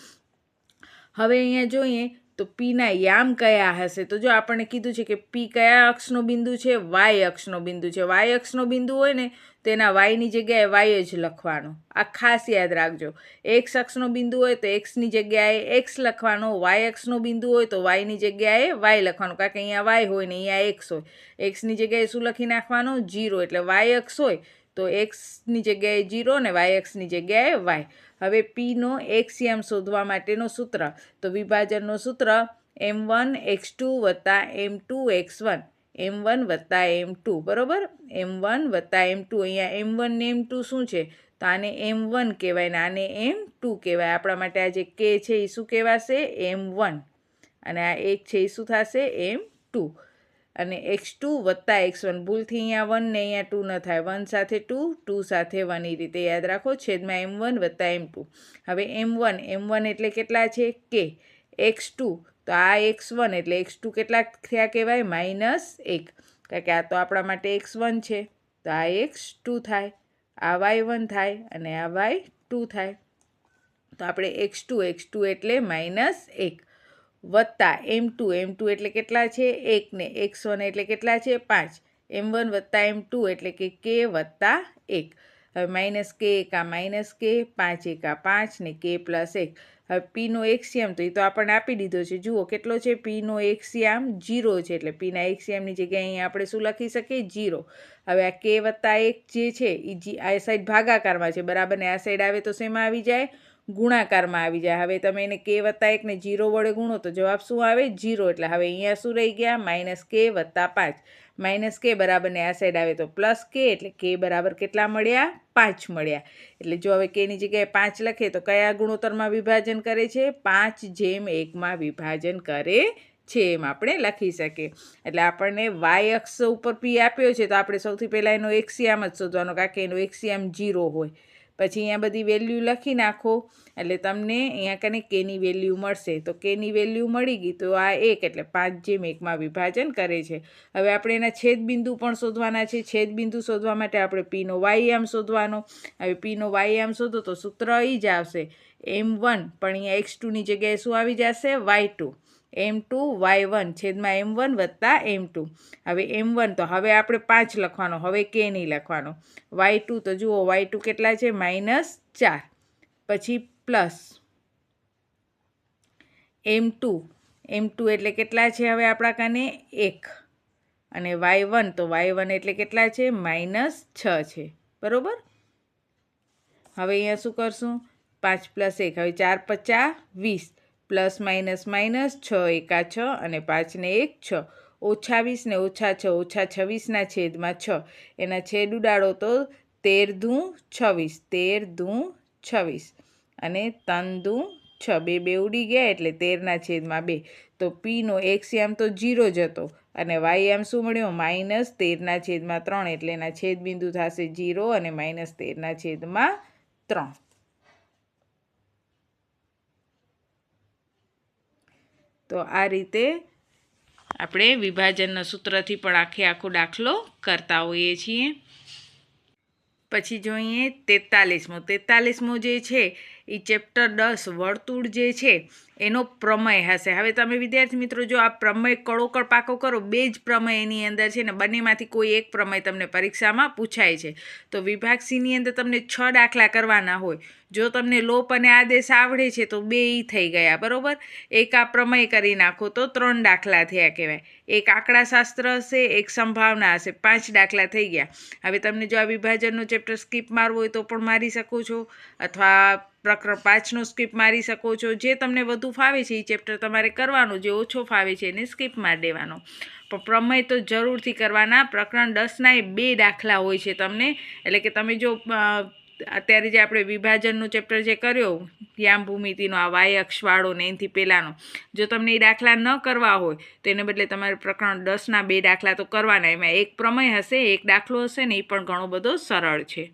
હવે અહીંયા જોઈએ તો પીના યામ કયા હશે? તો જો આપણને કીધું છે કે પી કયા અક્ષનો બિંદુ છે? વાય અક્ષનો બિંદુ છે. વાય અક્ષનો બિંદુ હોય ને તો એના વાયની જગ્યાએ વાય જ લખવાનો. આ ખાસ યાદ રાખજો. એક્સ અક્ષનો બિંદુ હોય તો એક્સની જગ્યાએ એક્સ લખવાનો. વાય અક્ષનો બિંદુ હોય તો વાયની જગ્યાએ વાય લખવાનું, કારણ કે અહીંયા વાય હોય ને અહીંયા એક્સ હોય. એક્સની જગ્યાએ શું લખી નાખવાનું? 0. એટલે વાય અક્ષ હોય તો એક્સની જગ્યાએ 0 ને વાય અક્ષની જગ્યાએ વાય. હવે પીનો એક્સ યામ શોધવા માટેનો સૂત્ર, તો વિભાજનનો સૂત્ર m1 x2 વત્તા m2 x1, m1 વત્તા m2. બરાબર. m1 વત્તા m2. અહીંયા m1 ને m2 શું છે? તો આને m1 કહેવાય ને આને m2 કહેવાય. આપણા માટે આ જે k છે એ શું કહેવાશે? m1, અને આ એક છે એ શું થશે? m2. અને x2 વત્તા x1. ભૂલથી અહીંયા 1 ને અહીંયા 2 ન થાય. 1 સાથે 2, 2 સાથે 1, એ રીતે યાદ રાખો. છેદમાં m1 વત્તા m2. હવે m1 એટલે કેટલા છે? k. x2 તો આ x1 એટલે x2 કેટલા થયા કહેવાય? -1, કારણ કે આ તો આપણા માટે x1 છે, તો આ x2 થાય, આ y1 થાય અને આ y2 થાય. તો આપણે x2 એટલે -1 વત્તા m2 એટલે કેટલા છે? 1 ને x1 એટલે કેટલા છે? 5. m1 વત્તા m2 એટલે કે k વત્તા 1. હવે -k × -k, 5 × 5 ને k + 1. હવે પીનો એક્સિયમ તો એ તો આપણને આપી દીધો છે, જુઓ કેટલો છે, પીનો એક્સિયમ 0 છે, એટલે પીના એક્સિયમની જગ્યાએ અહીંયા આપણે શું લખી શકીએ, 0. હવે આ k વત્તા 1 જે છે એ આ સાઈડ ભાગાકારમાં છે, બરાબર, ને આ સાઈડ આવે તો શેમાં આવી જાય, ગુણાકારમાં આવી જાય. હવે તમે એને k વત્તા 1 ને 0 વડે ગુણો તો જવાબ શું આવે, 0. એટલે હવે અહીંયા શું રહી ગયા, -k વત્તા 5, -k બરાબર ને આ સાઈડ આવે તો +k, એટલે k બરાબર કેટલા મળ્યા, 5 મળ્યા. એટલે જો હવે kની જગ્યાએ 5 લખે તો કયા ગુણોત્તરમાં વિભાજન કરે છે, 5:1 વિભાજન કરે છે, એમ આપણે લખી શકીએ. એટલે આપણને y અક્ષ ઉપર p આપ્યો છે તો આપણે સૌથી પહેલાં એનો એક્સિયમ જ શોધવાનો, કારણ કે એનો એક્સિયમ 0 હોય. પછી અહીંયા બધી વેલ્યુ લખી નાખો એટલે તમને અહીંયા કને kની વેલ્યુ મળશે. તો kની વેલ્યુ મળી ગઈ તો આ 1 એટલે 5:1 વિભાજન કરે છે. હવે આપણે એના છેદબિંદુ પણ શોધવાના છે. છેદબિંદુ શોધવા માટે આપણે પીનો વાયયામ શોધવાનો. હવે પીનો વાયયામ શોધો તો સૂત્ર એ જ આવશે m1, પણ અહીંયા x2ની જગ્યાએ શું આવી જશે, y2, m2 y1 છેદમાં m1 વત્તા m2. હવે m1 તો હવે આપણે 5 લખવાનો, હવે k નહીં લખવાનો. y2 તો જુઓ y2 કેટલા છે, -4, પછી પ્લસ m2 એટલે કેટલા છે હવે આપણા કાને 1, અને y1 તો y1 એટલે કેટલા છે, -6 છે, બરાબર. હવે અહીંયા શું કરશું, 5 + 1, હવે 4 × 5 = 20, પ્લસ માઇનસ માઇનસ 6 × 1 = 6 અને 5 ને 1 6, -20 ને -6 -26 છેદમાં 6, એના છેદ ઉડાડો તો 13 દુ 26, 13 દુ 26 અને 3 દુ 6, બે ઉડી ગયા એટલે 13/2. તો પીનો એક્સિયમ તો 0 જ હતો અને વાયયામ શું મળ્યો, -13/3, એટલે એના છેદબિંદુ થશે 0 અને -13/3. તો આ રીતે આપણે વિભાજનના સૂત્રથી પણ આખો દાખલો કરતા હોઈએ છીએ. પછી જોઈએ 43મો જે છે એ ચેપ્ટર 10 વર્તુળ જે છે એનો પ્રમેય હશે. હવે તમે વિદ્યાર્થી મિત્રો જો આ પ્રમેય કડોકડ પાકો કરો, 2 જ પ્રમેય એની અંદર છે ને, બંનેમાંથી કોઈ એક પ્રમેય તમને પરીક્ષામાં પૂછાય છે. તો વિભાગ સીની અંદર તમને 6 દાખલા કરવાના હોય. જો તમને લોપ અને આદેશ આવડે છે તો 2 ઈ થઈ ગયા, બરાબર. એક આ પ્રમેય કરી નાખો તો 3 દાખલા થયા કહેવાય. એક આંકડાશાસ્ત્ર હશે, એક સંભાવના હશે, 5 દાખલા થઈ ગયા. હવે તમને જો આ વિભાજનનો ચેપ્ટર સ્કીપ મારવો હોય તો પણ મારી શકો છો, અથવા પ્રકરણ 5નો સ્કીપ મારી શકો છો. જે તમને વધુ ફાવે છે એ ચેપ્ટર તમારે કરવાનું, જે ઓછો ફાવે છે એને સ્કીપ મારી દેવાનો. પણ પ્રમેય તો જરૂરથી કરવાના. પ્રકરણ 10ના એ 2 દાખલા હોય છે તમને, એટલે કે તમે જો અત્યારે જે આપણે વિભાજનનું ચેપ્ટર જે કર્યો યામ ભૂમિતિનો, આ વાય અક્ષવાળો ને એનાથી પહેલાંનો, જો તમને એ દાખલા ન કરવા હોય તો એને બદલે તમારે પ્રકરણ 10ના 2 દાખલા તો કરવાના. એમાં એક પ્રમેય હશે, એક દાખલો હશે ને, એ પણ ઘણો બધો સરળ છે.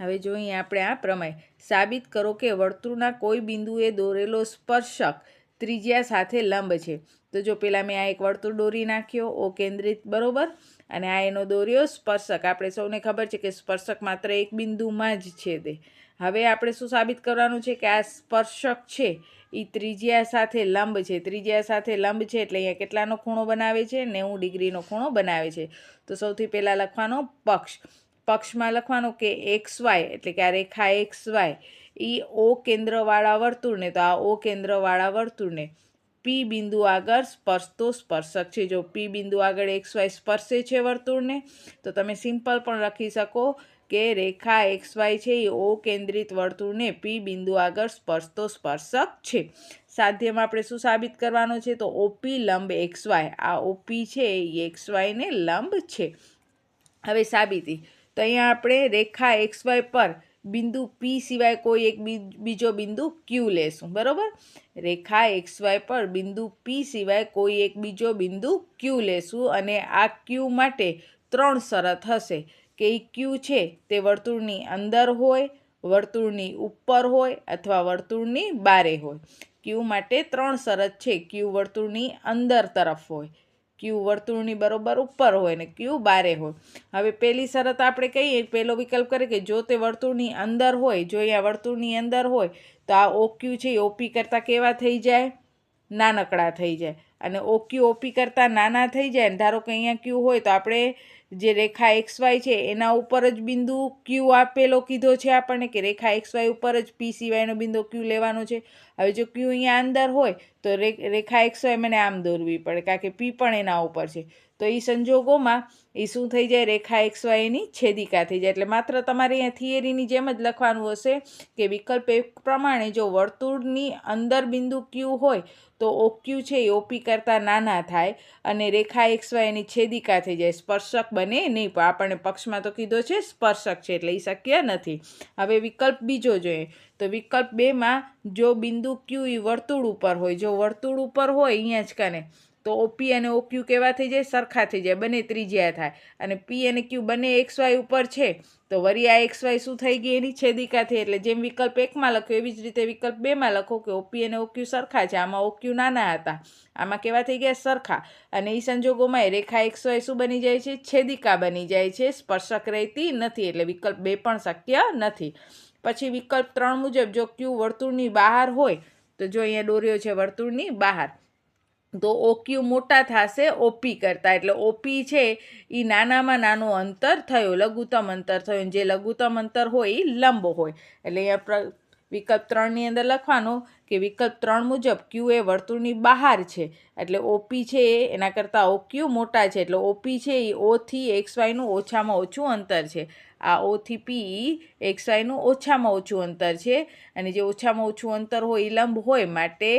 હવે જોઈએ આપણે આ પ્રમેય. સાબિત કરો કે વર્તુળના કોઈ બિંદુએ દોરેલો સ્પર્શક ત્રિજ્યા સાથે લંબ છે. તો જો પહેલાં મેં આ એક વર્તુળ દોરી નાખ્યો ઓ કેન્દ્રિત, બરાબર, અને આ એનો દોર્યો સ્પર્શક. આપણે સૌને ખબર છે કે સ્પર્શક માત્ર એક બિંદુમાં જ છે તે. હવે આપણે શું સાબિત કરવાનું છે કે આ સ્પર્શક છે એ ત્રિજ્યા સાથે લંબ છે. ત્રિજ્યા સાથે લંબ છે એટલે અહીંયા કેટલાનો ખૂણો બનાવે છે, 90 ડિગ્રીનો ખૂણો બનાવે છે. તો સૌથી પહેલાં લખવાનો પક્ષ. પક્ષમાં લખવાનું કે XY, એટલે કે આ રેખા XY એ O કેન્દ્રવાળા વર્તુળને, તો આ O કેન્દ્રવાળા વર્તુળને P બિંદુ આગળ સ્પર્શતો સ્પર્શક છે. જો P બિંદુ આગળ XY સ્પર્શે છે વર્તુળને, તો તમે સિમ્પલ પણ લખી શકો કે રેખા XY છે એ O કેન્દ્રિત વર્તુળને P બિંદુ આગળ સ્પર્શતો સ્પર્શક છે. સાધ્યમાં આપણે શું સાબિત કરવાનું છે, તો OP લંબ XY. આ OP છે એ XY ને લંબ છે. હવે સાબિતી. તો અહીંયા આપણે રેખા XY પર બિંદુ P સિવાય કોઈ એક બીજો બિંદુ Q લેશું, બરાબર. રેખા XY પર બિંદુ P સિવાય કોઈ એક બીજો બિંદુ Q લેશું, અને આ Q માટે 3 શરત હશે કે એ Q છે તે વર્તુળની અંદર હોય, વર્તુળની ઉપર હોય અથવા વર્તુળની બારે હોય. Q માટે 3 શરત છે. Q વર્તુળની અંદર તરફ હોય, Q વર્તુળની બરોબર ઉપર હોય ને Q બારે હોય. હવે પહેલી શરત આપણે કહીએ, પહેલો વિકલ્પ કરીએ કે જો તે વર્તુળની અંદર હોય, જો અહીંયા વર્તુળની અંદર હોય તો આ OQ છે એ OP કરતાં કેવા થઈ જાય, નાનકડા થઈ જાય. અને OQ OP કરતાં નાના થઈ જાય ને, ધારો કે અહીંયા Q હોય તો આપણે જે રેખા XY છે એના ઉપર જ બિંદુ Q આપેલો કીધો છે આપણને કે રેખા XY ઉપર જ P સિવાયનો બિંદુ Q લેવાનો છે. હવે જો Q અહીંયા અંદર હોય તો રેખા XY મને આમ દોરવી પડે કારણ કે P પણ એના ઉપર છે. તો એ સંજોગોમાં એ શું થઈ જાય, રેખા XY એની છેદિકા થઈ જાય. એટલે માત્ર તમારે અહીંયા થિયરીની જેમ જ લખવાનું હશે કે વિકલ્પ 1 પ્રમાણે જો વર્તુળની અંદર બિંદુ Q હોય તો OQ છે એ OP કરતાં નાના થાય અને રેખા XY એની છેદિકા થઈ જાય, સ્પર્શક બને નહીં. પણ આપણને પક્ષમાં તો કીધો છે સ્પર્શક છે એટલે એ શક્ય નથી. હવે વિકલ્પ બીજો જોઈએ તો વિકલ્પ 2માં જો બિંદુ Q એ વર્તુળ ઉપર હોય, જો વર્તુળ ઉપર હોય અહીંયા જ કને, તો OP અને OQ કેવા થઈ જાય, સરખા થઈ જાય, બંને ત્રિજ્યા થાય. અને P અને Q બંને XY ઉપર છે તો વળી આ XY શું થઈ ગઈ, એની છેદિકા થઈ. એટલે જેમ વિકલ્પ 1માં લખ્યો એવી જ રીતે વિકલ્પ 2માં લખો કે OP અને OQ સરખા છે. આમાં OQ નાના હતા, આમાં કેવા થઈ ગયા, સરખા. અને એ સંજોગોમાં રેખા XY શું બની જાય છે, છેદિકા બની જાય છે, સ્પર્શક રહેતી નથી. એટલે વિકલ્પ 2 પણ શક્ય નથી. પછી વિકલ્પ 3 મુજબ જો Q વર્તુળની બહાર હોય તો જો અહીંયા દોર્યો છે વર્તુળની બહાર, તો OQ મોટા થશે OP કરતાં. એટલે OP છે એ નાનામાં નાનો અંતર થયો, લઘુત્તમ અંતર થયો. જે લઘુત્તમ અંતર હોય એ લંબ હોય. એટલે અહીંયા વિકલ્પ 3ની અંદર લખવાનું કે વિકલ્પ 3 મુજબ Q એ વર્તુળની બહાર છે એટલે OP છે એના કરતાં OQ મોટા છે. એટલે OP છે એ O થી XYનું ઓછામાં ઓછું અંતર છે. આ O થી P XYનું ઓછામાં ઓછું અંતર છે અને જે ઓછામાં ઓછું અંતર હોય એ લંબ હોય માટે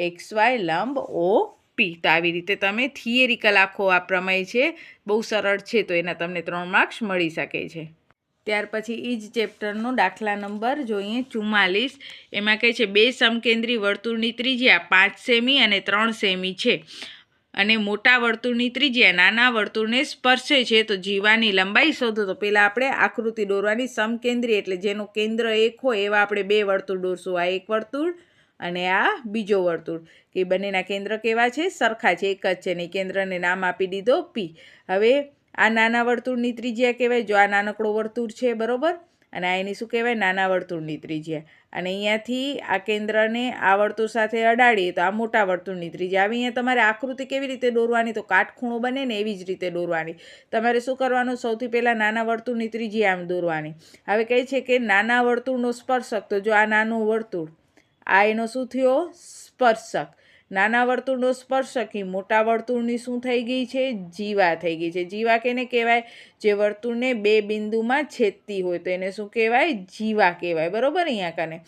XY લંબ OP. તો આવી રીતે તમે થિયરિકલ આખો આ પ્રમેય છે, બહુ સરળ છે, તો એના તમને 3 માર્ક્સ મળી શકે છે. ત્યાર પછી એ જ ચેપ્ટરનો દાખલા નંબર જોઈએ 44. એમાં કહે છે 2 સમકેન્દ્રી વર્તુળની ત્રિજ્યા 5 સેમી અને 3 સેમી છે અને મોટા વર્તુળની ત્રિજ્યા નાના વર્તુળને સ્પર્શે છે તો જીવાની લંબાઈ શોધો. તો પહેલાં આપણે આકૃતિ દોરવાની. સમકેન્દ્રી એટલે જેનું કેન્દ્ર 1 હોય એવા આપણે 2 વર્તુળ દોરશું. આ એક વર્તુળ અને આ બીજો વર્તુળ, કે બંનેના કેન્દ્ર કેવા છે, સરખા છે, એક જ છે. ને કેન્દ્રને નામ આપી દીધો P. હવે આ નાના વર્તુળની ત્રિજ્યા કહેવાય, જો આ નાનકડો વર્તુળ છે બરોબર, અને આ એની શું કહેવાય, નાના વર્તુળની ત્રિજ્યા. અને અહીંયાથી આ કેન્દ્રને આ વર્તુળ સાથે અડાડીએ તો આ મોટા વર્તુળની ત્રિજ્યા. હવે અહીંયા તમારે આકૃતિ કેવી રીતે દોરવાની, તો કાટખૂણો બને ને એવી જ રીતે દોરવાની. તમારે શું કરવાનું, સૌથી પહેલાં નાના વર્તુળની ત્રિજ્યા આમ દોરવાની. હવે કહે છે કે નાના વર્તુળનો સ્પર્શક, તો જો આ નાનું વર્તુળ, આ એનો શું થયો, સ્પર્શક. નાના વર્તુળનો સ્પર્શક એ મોટા વર્તુળની શું થઈ ગઈ છે, જીવા થઈ ગઈ છે. જીવા કેને કહેવાય, જે વર્તુળને 2 બિંદુમાં છેદતી હોય તો એને શું કહેવાય, જીવા કહેવાય. બરોબર, અહીંયા કને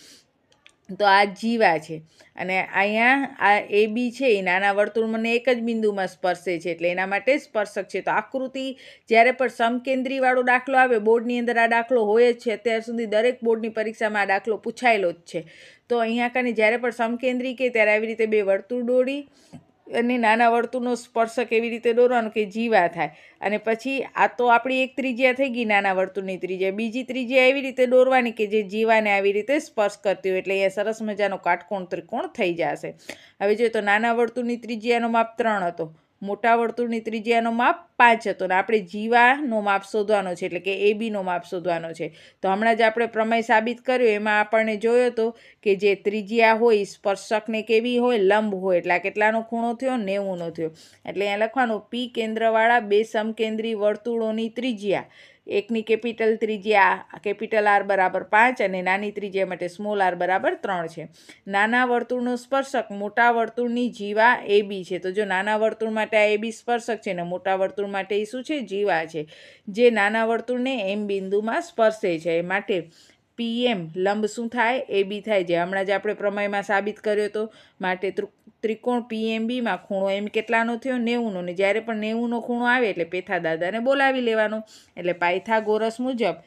તો આ જીવા છે. અને અહીંયા આ AB છે એ નાના વર્તુળને એક જ બિંદુમાં સ્પર્શે છે એટલે એના માટે સ્પર્શક છે. તો આકૃતિ જ્યારે પણ સમકેન્દ્રીવાળો દાખલો આવે, બોર્ડની અંદર આ દાખલો હોય જ છે, અત્યાર સુધી દરેક બોર્ડની પરીક્ષામાં આ દાખલો પૂછાયેલો જ છે. તો અહીંયા કને જ્યારે પણ સમકેન્દ્રી કે ત્યારે આવી રીતે 2 વર્તુળ દોરી અને નાના વર્તુળનો સ્પર્શક એવી રીતે દોરવાનું કે જીવા થાય. અને પછી આ તો આપણી એક ત્રિજ્યા થઈ ગઈ નાના વર્તુળની ત્રિજ્યા. બીજી ત્રિજ્યા એવી રીતે દોરવાની કે જે જીવાને આવી રીતે સ્પર્શ કરતી હોય. એટલે અહીંયા સરસ મજાનો કાટકોણ ત્રિકોણ થઈ જશે. હવે જોઈએ તો નાના વર્તુળની ત્રિજ્યાનો માપ 3 હતો, મોટા વર્તુળની ત્રિજ્યાનો માપ 5 હતો, અને આપણે જીવાનો માપ શોધવાનો છે એટલે કે ABનો માપ શોધવાનો છે. તો હમણાં જ આપણે પ્રમેય સાબિત કર્યો એમાં આપણને જોયો હતો કે જે ત્રિજ્યા હોય સ્પર્શકને કેવી હોય, લંબ હોય. એટલે આ કેટલાનો ખૂણો થયો, 90નો થયો. એટલે અહીંયા લખવાનું P કેન્દ્રવાળા 2 સમકેન્દ્રી વર્તુળોની ત્રિજ્યા, એકની કેપિટલ ત્રિજ્યા કેપિટલ R બરાબર 5 અને નાની ત્રિજ્યા માટે સ્મોલ r બરાબર 3 છે. નાના વર્તુળનો સ્પર્શક મોટા વર્તુળની જીવા AB છે. તો જો નાના વર્તુળ માટે આ AB સ્પર્શક છે ને મોટા વર્તુળ માટે એ શું છે, જીવા છે, જે નાના વર્તુળને M બિંદુમાં સ્પર્શે છે. માટે PM લંબ શું થાય, AB થાય, જે હમણાં જ આપણે પ્રમેયમાં સાબિત કર્યો હતો. માટે ત્રિકોણ PMBમાં ખૂણો M કેટલાનો થયો, 90નો. ને જ્યારે પણ 90નો ખૂણો આવે એટલે પેથા દાદાને બોલાવી લેવાનો. એટલે પાયથાગોરસ મુજબ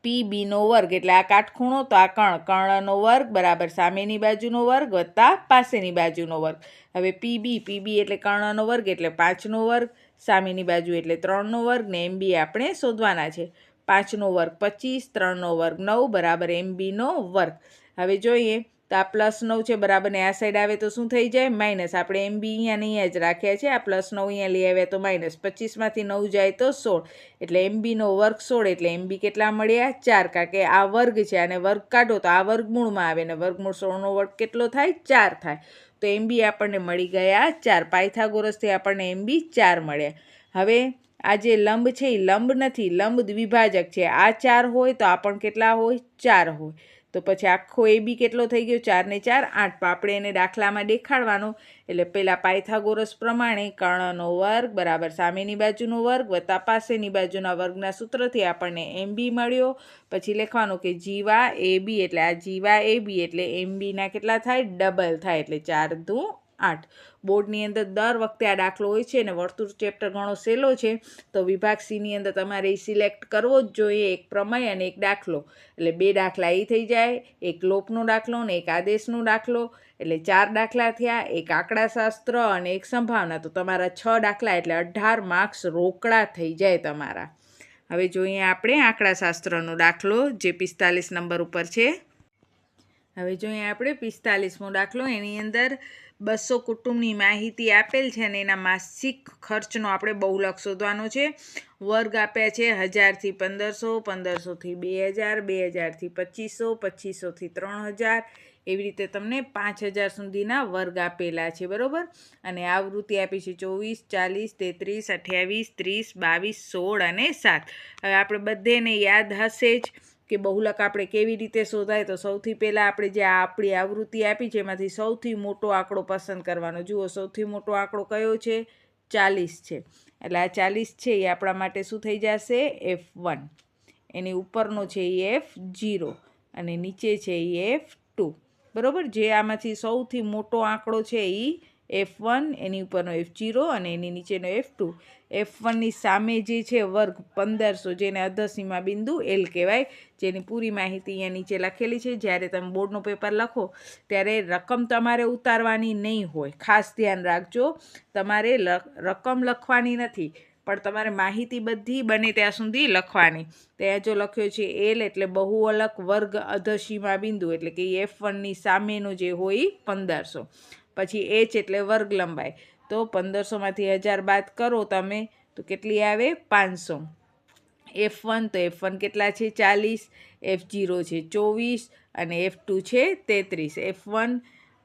PBનો વર્ગ એટલે આ કાટખૂણો, તો આ કર્ણનો વર્ગ બરાબર સામેની બાજુનો વર્ગ વત્તા પાસેની બાજુનો વર્ગ. હવે PB એટલે કર્ણનો વર્ગ એટલે 5નો વર્ગ, સામેની બાજુ એટલે 3નો વર્ગ, ને MB આપણે શોધવાના છે. 5નો વર્ગ 25, 3નો વર્ગ 9 બરાબર MBનો વર્ગ. હવે જોઈએ તો આ +9 છે બરાબર, ને આ સાઈડ આવે તો શું થઈ જાય, માઇનસ. આપણે MB અહીંયા જ રાખ્યા છે, આ +9 અહીંયા લઈ આવ્યા તો માઇનસ. 25માંથી 9 જાય તો 16 એટલે MBનો વર્ગ 16. એટલે MB કેટલા મળ્યા, 4, કારણ કે આ વર્ગ છે અને વર્ગ કાઢો તો આ વર્ગમૂળમાં આવે ને વર્ગમૂળ 16નો વર્ગ કેટલો થાય, 4 થાય. તો MB આપણને મળી ગયા 4. પાયથાગોરસથી આપણને MB 4 મળ્યા. હવે આ જે લંબ છે એ લંબ નથી, લંબ દ્વિભાજક છે. આ 4 હોય તો આ પણ કેટલા હોય? 4 હોય. તો પછી આખો AB કેટલો થઈ ગયો? 4 ને 4 8. આપણે એને દાખલામાં દેખાડવાનો. એટલે પહેલાં પાયથાગોરસ પ્રમાણે કર્ણનો વર્ગ બરાબર સામેની બાજુનો વર્ગ વત્તા પાસેની બાજુના વર્ગના સૂત્રથી આપણને MB મળ્યો. પછી લખવાનું કે જીવા AB એટલે આ જીવા AB એટલે MBના કેટલા થાય? ડબલ થાય. એટલે 4 દુ 8. બોર્ડની અંદર દર વખતે આ દાખલો હોય છે અને વર્તુળ ચેપ્ટર ઘણો સહેલો છે, તો વિભાગ Cની અંદર તમારે એ સિલેક્ટ કરવો જ જોઈએ, એક પ્રમેય અને એક દાખલો. એટલે 2 દાખલા એ થઈ જાય, એક લોપનો દાખલો અને એક આદેશનો દાખલો. એટલે 4 દાખલા થયા, એક આંકડાશાસ્ત્ર અને એક સંભાવના. તો તમારા 6 દાખલા એટલે 18 માર્ક્સ રોકડા થઈ જાય તમારા. હવે જોઈએ આપણે આંકડાશાસ્ત્રનો દાખલો જે 45 નંબર ઉપર છે. હવે જોઈએ આપણે 45મો દાખલો. એની અંદર 200 કુટુંબની માહિતી આપેલ છે અને એના માસિક ખર્ચનો આપણે બહુલક શોધવાનો છે. વર્ગ આપ્યા છે 1000 થી 1500, 1500 થી 2000, 2000 થી 2500, 2500 થી 3000. એવી રીતે તમને 5000 સુધીના વર્ગ આપેલા છે, બરાબર. અને આવૃત્તિ આપી છે 24, 40, 33, 28, 30, 22, 16 અને 7. હવે આપણે બધેને યાદ હશે જ કે બહુલક આપણે કેવી રીતે શોધાય. તો સૌથી પહેલાં આપણે જે આપણી આવૃત્તિ આપી છે એમાંથી સૌથી મોટો આંકડો પસંદ કરવાનો. જુઓ સૌથી મોટો આંકડો કયો છે? 40 છે. એટલે આ 40 છે એ આપણા માટે શું થઈ જશે? F1. એની ઉપરનો છે એ F0 અને નીચે છે એ F2. બરાબર. જે આમાંથી સૌથી મોટો આંકડો છે એ F1, એની ઉપરનો F0 અને એની નીચેનો F2. F1ની સામે જે છે વર્ગ 1500, જેને અધસીમા બિંદુ L કહેવાય, જેની પૂરી માહિતી અહીંયા નીચે લખેલી છે. જ્યારે તમે બોર્ડનું પેપર લખો ત્યારે રકમ તમારે ઉતારવાની નહીં હોય, ખાસ ધ્યાન રાખજો. તમારે રકમ લખવાની નથી, પણ તમારે માહિતી બધી બને ત્યાં સુધી લખવાની. ત્યાં જો લખ્યો છે L એટલે બહુઅલક વર્ગ અધસીમા બિંદુ, એટલે કે F1ની સામેનો જે હોય 1500. પછી H એટલે વર્ગ લંબાઈ. તો 1500માંથી 1000 બાદ કરો તમે તો કેટલી આવે? 500. F1 તો F1 કેટલા છે? 40. F0 છે 24 અને F2 છે 33. F1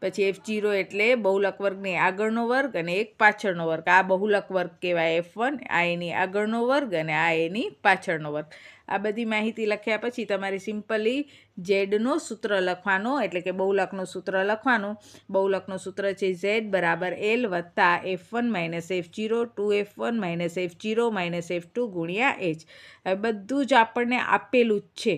પછી F0 એટલે બહુલક વર્ગની આગળનો વર્ગ અને એક પાછળનો વર્ગ. આ બહુલક વર્ગ કહેવાય F1. આ એની આગળનો વર્ગ અને આ એની પાછળનો વર્ગ. આ બધી માહિતી લખ્યા પછી તમારે સિમ્પલી ઝેડનો સૂત્ર લખવાનો, એટલે કે બહુલકનું સૂત્ર લખવાનું. બહુલકનું સૂત્ર છે Z બરાબર L વત્તા F1 minus F0, 2F1 - F0 - F2 ગુણ્યા H. હવે બધું જ આપણને આપેલું જ છે.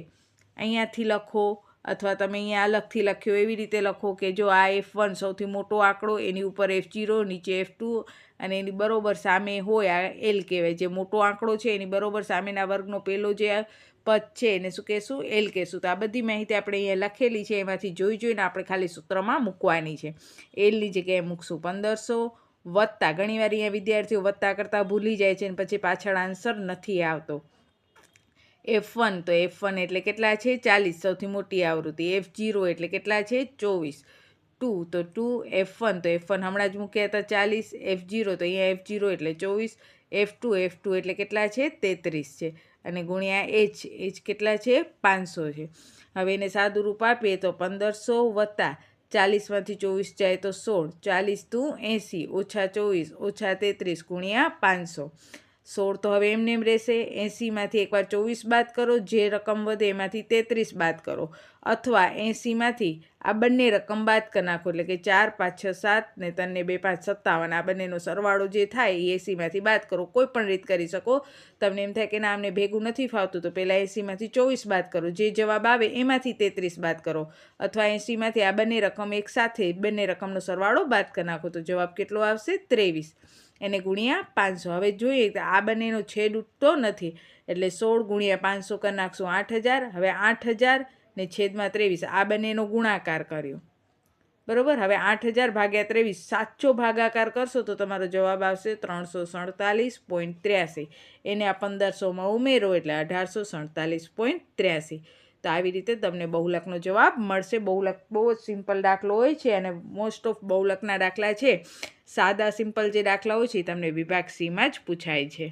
અહીંયાથી લખો અથવા તમે અહીંયા અલગથી લખ્યો એવી રીતે લખો કે જો આ F1 સૌથી મોટો આંકડો, એની ઉપર F0, નીચે F2 અને એની બરોબર સામે હોય આ L કહેવાય. જે મોટો આંકડો છે એની બરોબર સામેના વર્ગનો પહેલો જે પદ છે એને શું કહેશું? L કહેશું. તો આ બધી માહિતી આપણે અહીંયા લખેલી છે, એમાંથી જોઈને આપણે ખાલી સૂત્રમાં મૂકવાની છે. Lની જગ્યાએ મૂકશું 1500 વત્તા, ઘણીવાર અહીંયા વિદ્યાર્થીઓ વત્તા કરતાં ભૂલી જાય છે અને પછી પાછળ આન્સર નથી આવતો. F1 તો F1 એટલે કેટલા છે? 40, સૌથી મોટી આવૃત્તિ. F0 એટલે કેટલા છે? 24. 2 તો 2. F1 તો F1 હમણાં જ મૂક્યા હતા 40. F0 તો અહીંયા F0 એટલે 24. F2 એટલે કેટલા છે? 33 છે. અને ગુણ્યા H કેટલા છે? 500 છે. હવે એને સાદું રૂપ આપીએ તો 1500 વત્તા 40માંથી 24 જાય તો 16. 40 દુ 80 ઓછા 24 ઓછા 33 ગુણ્યા 500. 16 તો હવે એમને એમ રહેશે. 80માંથી એકવાર 24 બાદ કરો, જે રકમ વધે એમાંથી 33 બાદ કરો, અથવા 80માંથી આ બંને રકમ બાદ કરી નાખો. એટલે કે 4 5 6 7 ને 3 ને 2 5 57. આ બંનેનો સરવાળો જે થાય એ 80માંથી બાદ કરો. કોઈ પણ રીત કરી શકો. તમને એમ થાય કે ના અમને ભેગું નથી ફાવતું, તો પહેલાં 80માંથી 24 બાદ કરો, જે જવાબ આવે એમાંથી 33 બાદ કરો, અથવા 80માંથી આ બંને રકમ એકસાથે બંને રકમનો સરવાળો બાદ કરી નાખો. તો જવાબ કેટલો આવશે? 23. એને ગુણ્યા 500. હવે જોઈએ કે આ બંનેનો છેદ ઉઠતો નથી, એટલે 16 ગુણ્યા 500 કરી નાખશું 8000. હવે 8000 ને છેદમાં 23 આ બંનેનો ગુણાકાર કર્યો, બરાબર. હવે 8000 ભાગ્યા 23 સાચો ભાગાકાર કરશો તો તમારો જવાબ આવશે 347.83. એને આ 1500માં ઉમેરો એટલે 1847.83. તો આવી રીતે તમને બહુલકનો જવાબ મળશે. બહુલક બહુ જ સિમ્પલ દાખલો હોય છે અને મોસ્ટ ઓફ બહુલકના દાખલા છે, સાદા સિમ્પલ જે દાખલા હોય છે એ તમને વિભાગ Cમાં જ પૂછાય છે.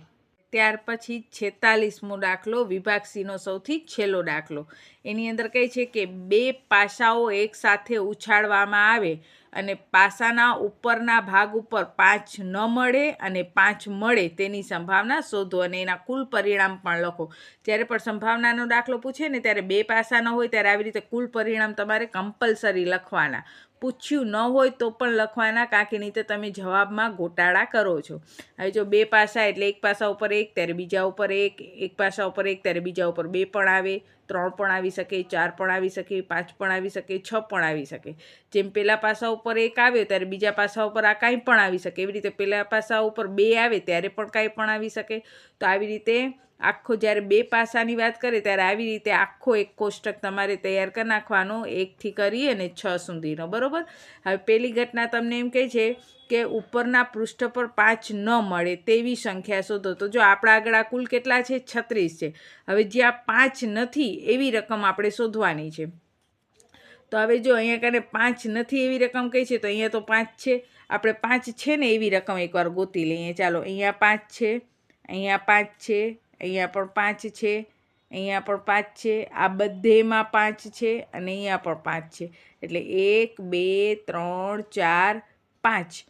ત્યાર પછી 46મો દાખલો, વિભાગ Cનો સૌથી છેલ્લો દાખલો. એની અંદર કહે છે કે 2 પાસાઓ એકસાથે ઉછાળવામાં આવે અને પાસાના ઉપરના ભાગ ઉપર 5 ન મળે અને 5 મળે તેની સંભાવના શોધો અને એના કુલ પરિણામ પણ લખો. જ્યારે પણ સંભાવનાનો દાખલો પૂછે ને ત્યારે 2 પાસા ન હોય ત્યારે આવી રીતે કુલ પરિણામ તમારે કમ્પલસરી લખવાના. પૂછ્યું ન હોય તો પણ લખવાના, કારણ કે નહીં તો તમે જવાબમાં ગોટાળા કરો છો. હવે જો 2 પાસા એટલે એક પાસા ઉપર 1 ત્યારે બીજા ઉપર 1, એક પાસા ઉપર 1 ત્યારે બીજા ઉપર 2 પણ આવે, 3 પણ આવી શકે, 4 પણ આવી શકે, 5 પણ આવી શકે, 6 પણ આવી શકે. જેમ પહેલા પાસા ઉપર 1 આવ્યો ત્યારે બીજા પાસા ઉપર આ કાંઈ પણ આવી શકે. એવી રીતે પહેલા પાસા ઉપર 2 આવે ત્યારે પણ કાંઈ પણ આવી શકે. તો આવી રીતે આખો જ્યારે 2 પાસાની વાત કરે ત્યારે આવી રીતે આખો એક કોષ્ટક તમારે તૈયાર કરી નાખવાનો 1થી કરી અને 6 સુધીનો, બરાબર. હવે પહેલી ઘટના તમને એમ કહે છે કે ઉપરના પૃષ્ઠ પર 5 ન મળે તેવી સંખ્યા શોધો. તો જો આપણા આગળ આ કુલ કેટલા છે? 36 છે. હવે જ્યાં 5 નથી એવી રકમ આપણે શોધવાની છે. તો હવે જો અહીંયા કને 5 નથી એવી રકમ કઈ છે? તો અહીંયા તો 5 છે. આપણે 5 છે ને એવી રકમ એકવાર ગોતી લઈએ. ચાલો, અહીંયા 5 છે, અહીંયા 5 છે, અહીંયા પણ 5 છે, અહીંયા પણ 5 છે, આ બધેમાં 5 છે અને અહીંયા પણ 5 છે. એટલે 1 2 3 4 5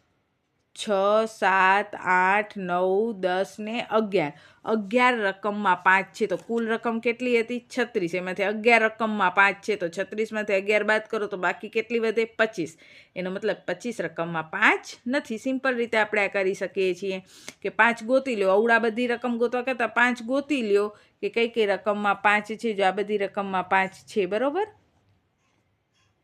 6 7 8 9 10 ને 11. 11 રકમમાં 5 છે. તો કુલ રકમ કેટલી હતી? 36. એમાંથી 11 રકમમાં 5 છે તો 36માંથી 11 બાદ કરો તો બાકી કેટલી વધે? 25. એનો મતલબ 25 રકમમાં 5 નથી. સિમ્પલ રીતે આપણે આ કરી શકીએ છીએ કે 5 ગોતી લો. અવળા બધી રકમ ગોતવા કરતાં 5 ગોતી લ્યો કે કઈ રકમમાં 5 છે. જો આ બધી રકમમાં 5 છે, બરાબર,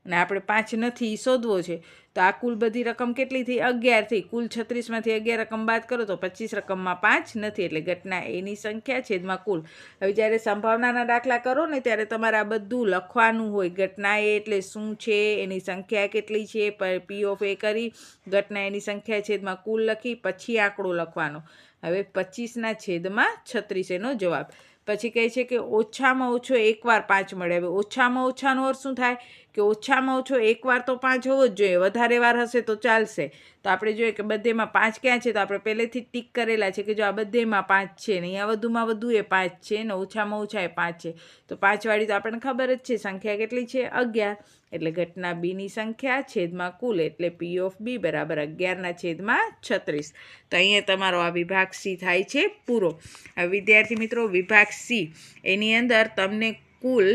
અને આપણે 5 નથી એ શોધવો છે. તો આ કુલ બધી રકમ કેટલી થઈ? 11 થઈ. કુલ 36માંથી 11 રકમ બાદ કરો તો 25 રકમમાં 5 નથી. એટલે ઘટના એની સંખ્યા છેદમાં કુલ. હવે જ્યારે સંભાવનાના દાખલા કરો ને ત્યારે તમારે આ બધું લખવાનું હોય. ઘટના એ એટલે શું છે, એની સંખ્યા કેટલી છે, પી ઓફ એ કરી ઘટના એની સંખ્યા છેદમાં કુલ લખી પછી આંકડો લખવાનો. હવે 25ના છેદમાં 36 એનો જવાબ. પછી કહે છે કે ઓછામાં ઓછો એકવાર 5 મળે. હવે ઓછામાં ઓછાનો અર્થ શું થાય? કે ઓછામાં ઓછો એકવાર તો 5 હોવો જ જોઈએ. વધારે વાર હશે તો ચાલશે. તો આપણે જોઈએ કે બધેમાં 5 ક્યાં છે? તો આપણે પહેલેથી ટીક કરેલા છે કે જો આ બધેમાં 5 છે ને અહીંયા વધુમાં વધુ એ 5 છે ને ઓછામાં ઓછા એ 5 છે. તો 5 વાળી તો આપણને ખબર જ છે સંખ્યા કેટલી છે? 11. એટલે ઘટના બીની સંખ્યા છેદમાં કુલ એટલે પી ઓફ બી બરાબર 11ના છેદમાં 36. તો અહીંયા તમારો આ વિભાગ સી થાય છે પૂરો. હવે વિદ્યાર્થી મિત્રો, વિભાગ સી એની અંદર તમને કુલ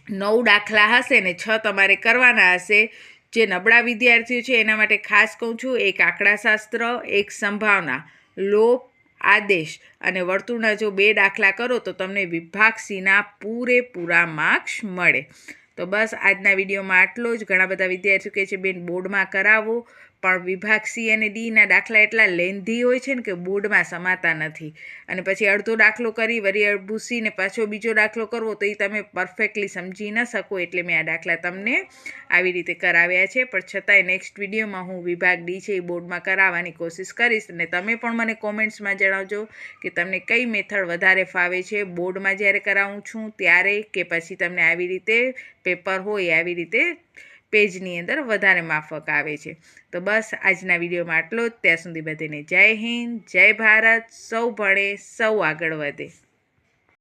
9 દાખલા હશે ને 6 તમારે કરવાના હશે. જે નબળા વિદ્યાર્થીઓ છે એના માટે ખાસ કહું છું, એક આંકડાશાસ્ત્ર, એક સંભાવના, લોપ, આદેશ અને વર્તુળના જો 2 દાખલા કરો તો તમને વિભાગ સીના પૂરેપૂરા માર્ક્સ મળે. તો બસ આજના વિડીયોમાં આટલો જ. ઘણા બધા વિદ્યાર્થીઓ કહે છે બેન બોર્ડમાં કરાવો, પણ વિભાગ સી અને ડીના દાખલા એટલા લેન્ધી હોય છે ને કે બોર્ડમાં સમાતા નથી. અને પછી અડધો દાખલો કરી વળી ભૂસીને પાછો બીજો દાખલો કરવો તો એ તમે પરફેક્ટલી સમજી ન શકો. એટલે મેં આ દાખલા તમને આવી રીતે કરાવ્યા છે. પણ છતાંય નેક્સ્ટ વિડીયોમાં હું વિભાગ ડી છે એ બોર્ડમાં કરાવવાની કોશિશ કરીશ. અને તમે પણ મને કોમેન્ટ્સમાં જણાવજો કે તમને કઈ મેથડ વધારે ફાવે છે, બોર્ડમાં જ્યારે કરાવું છું ત્યારે કે પછી તમને આવી રીતે પેપર હોય આવી રીતે પેજની અંદર વધારે માફક આવે છે. તો બસ આજના વિડીયોમાં આટલો જ. ત્યાં સુધી બધાને જય હિન્દ, જય ભારત. સૌ ભણે સૌ આગળ વધે.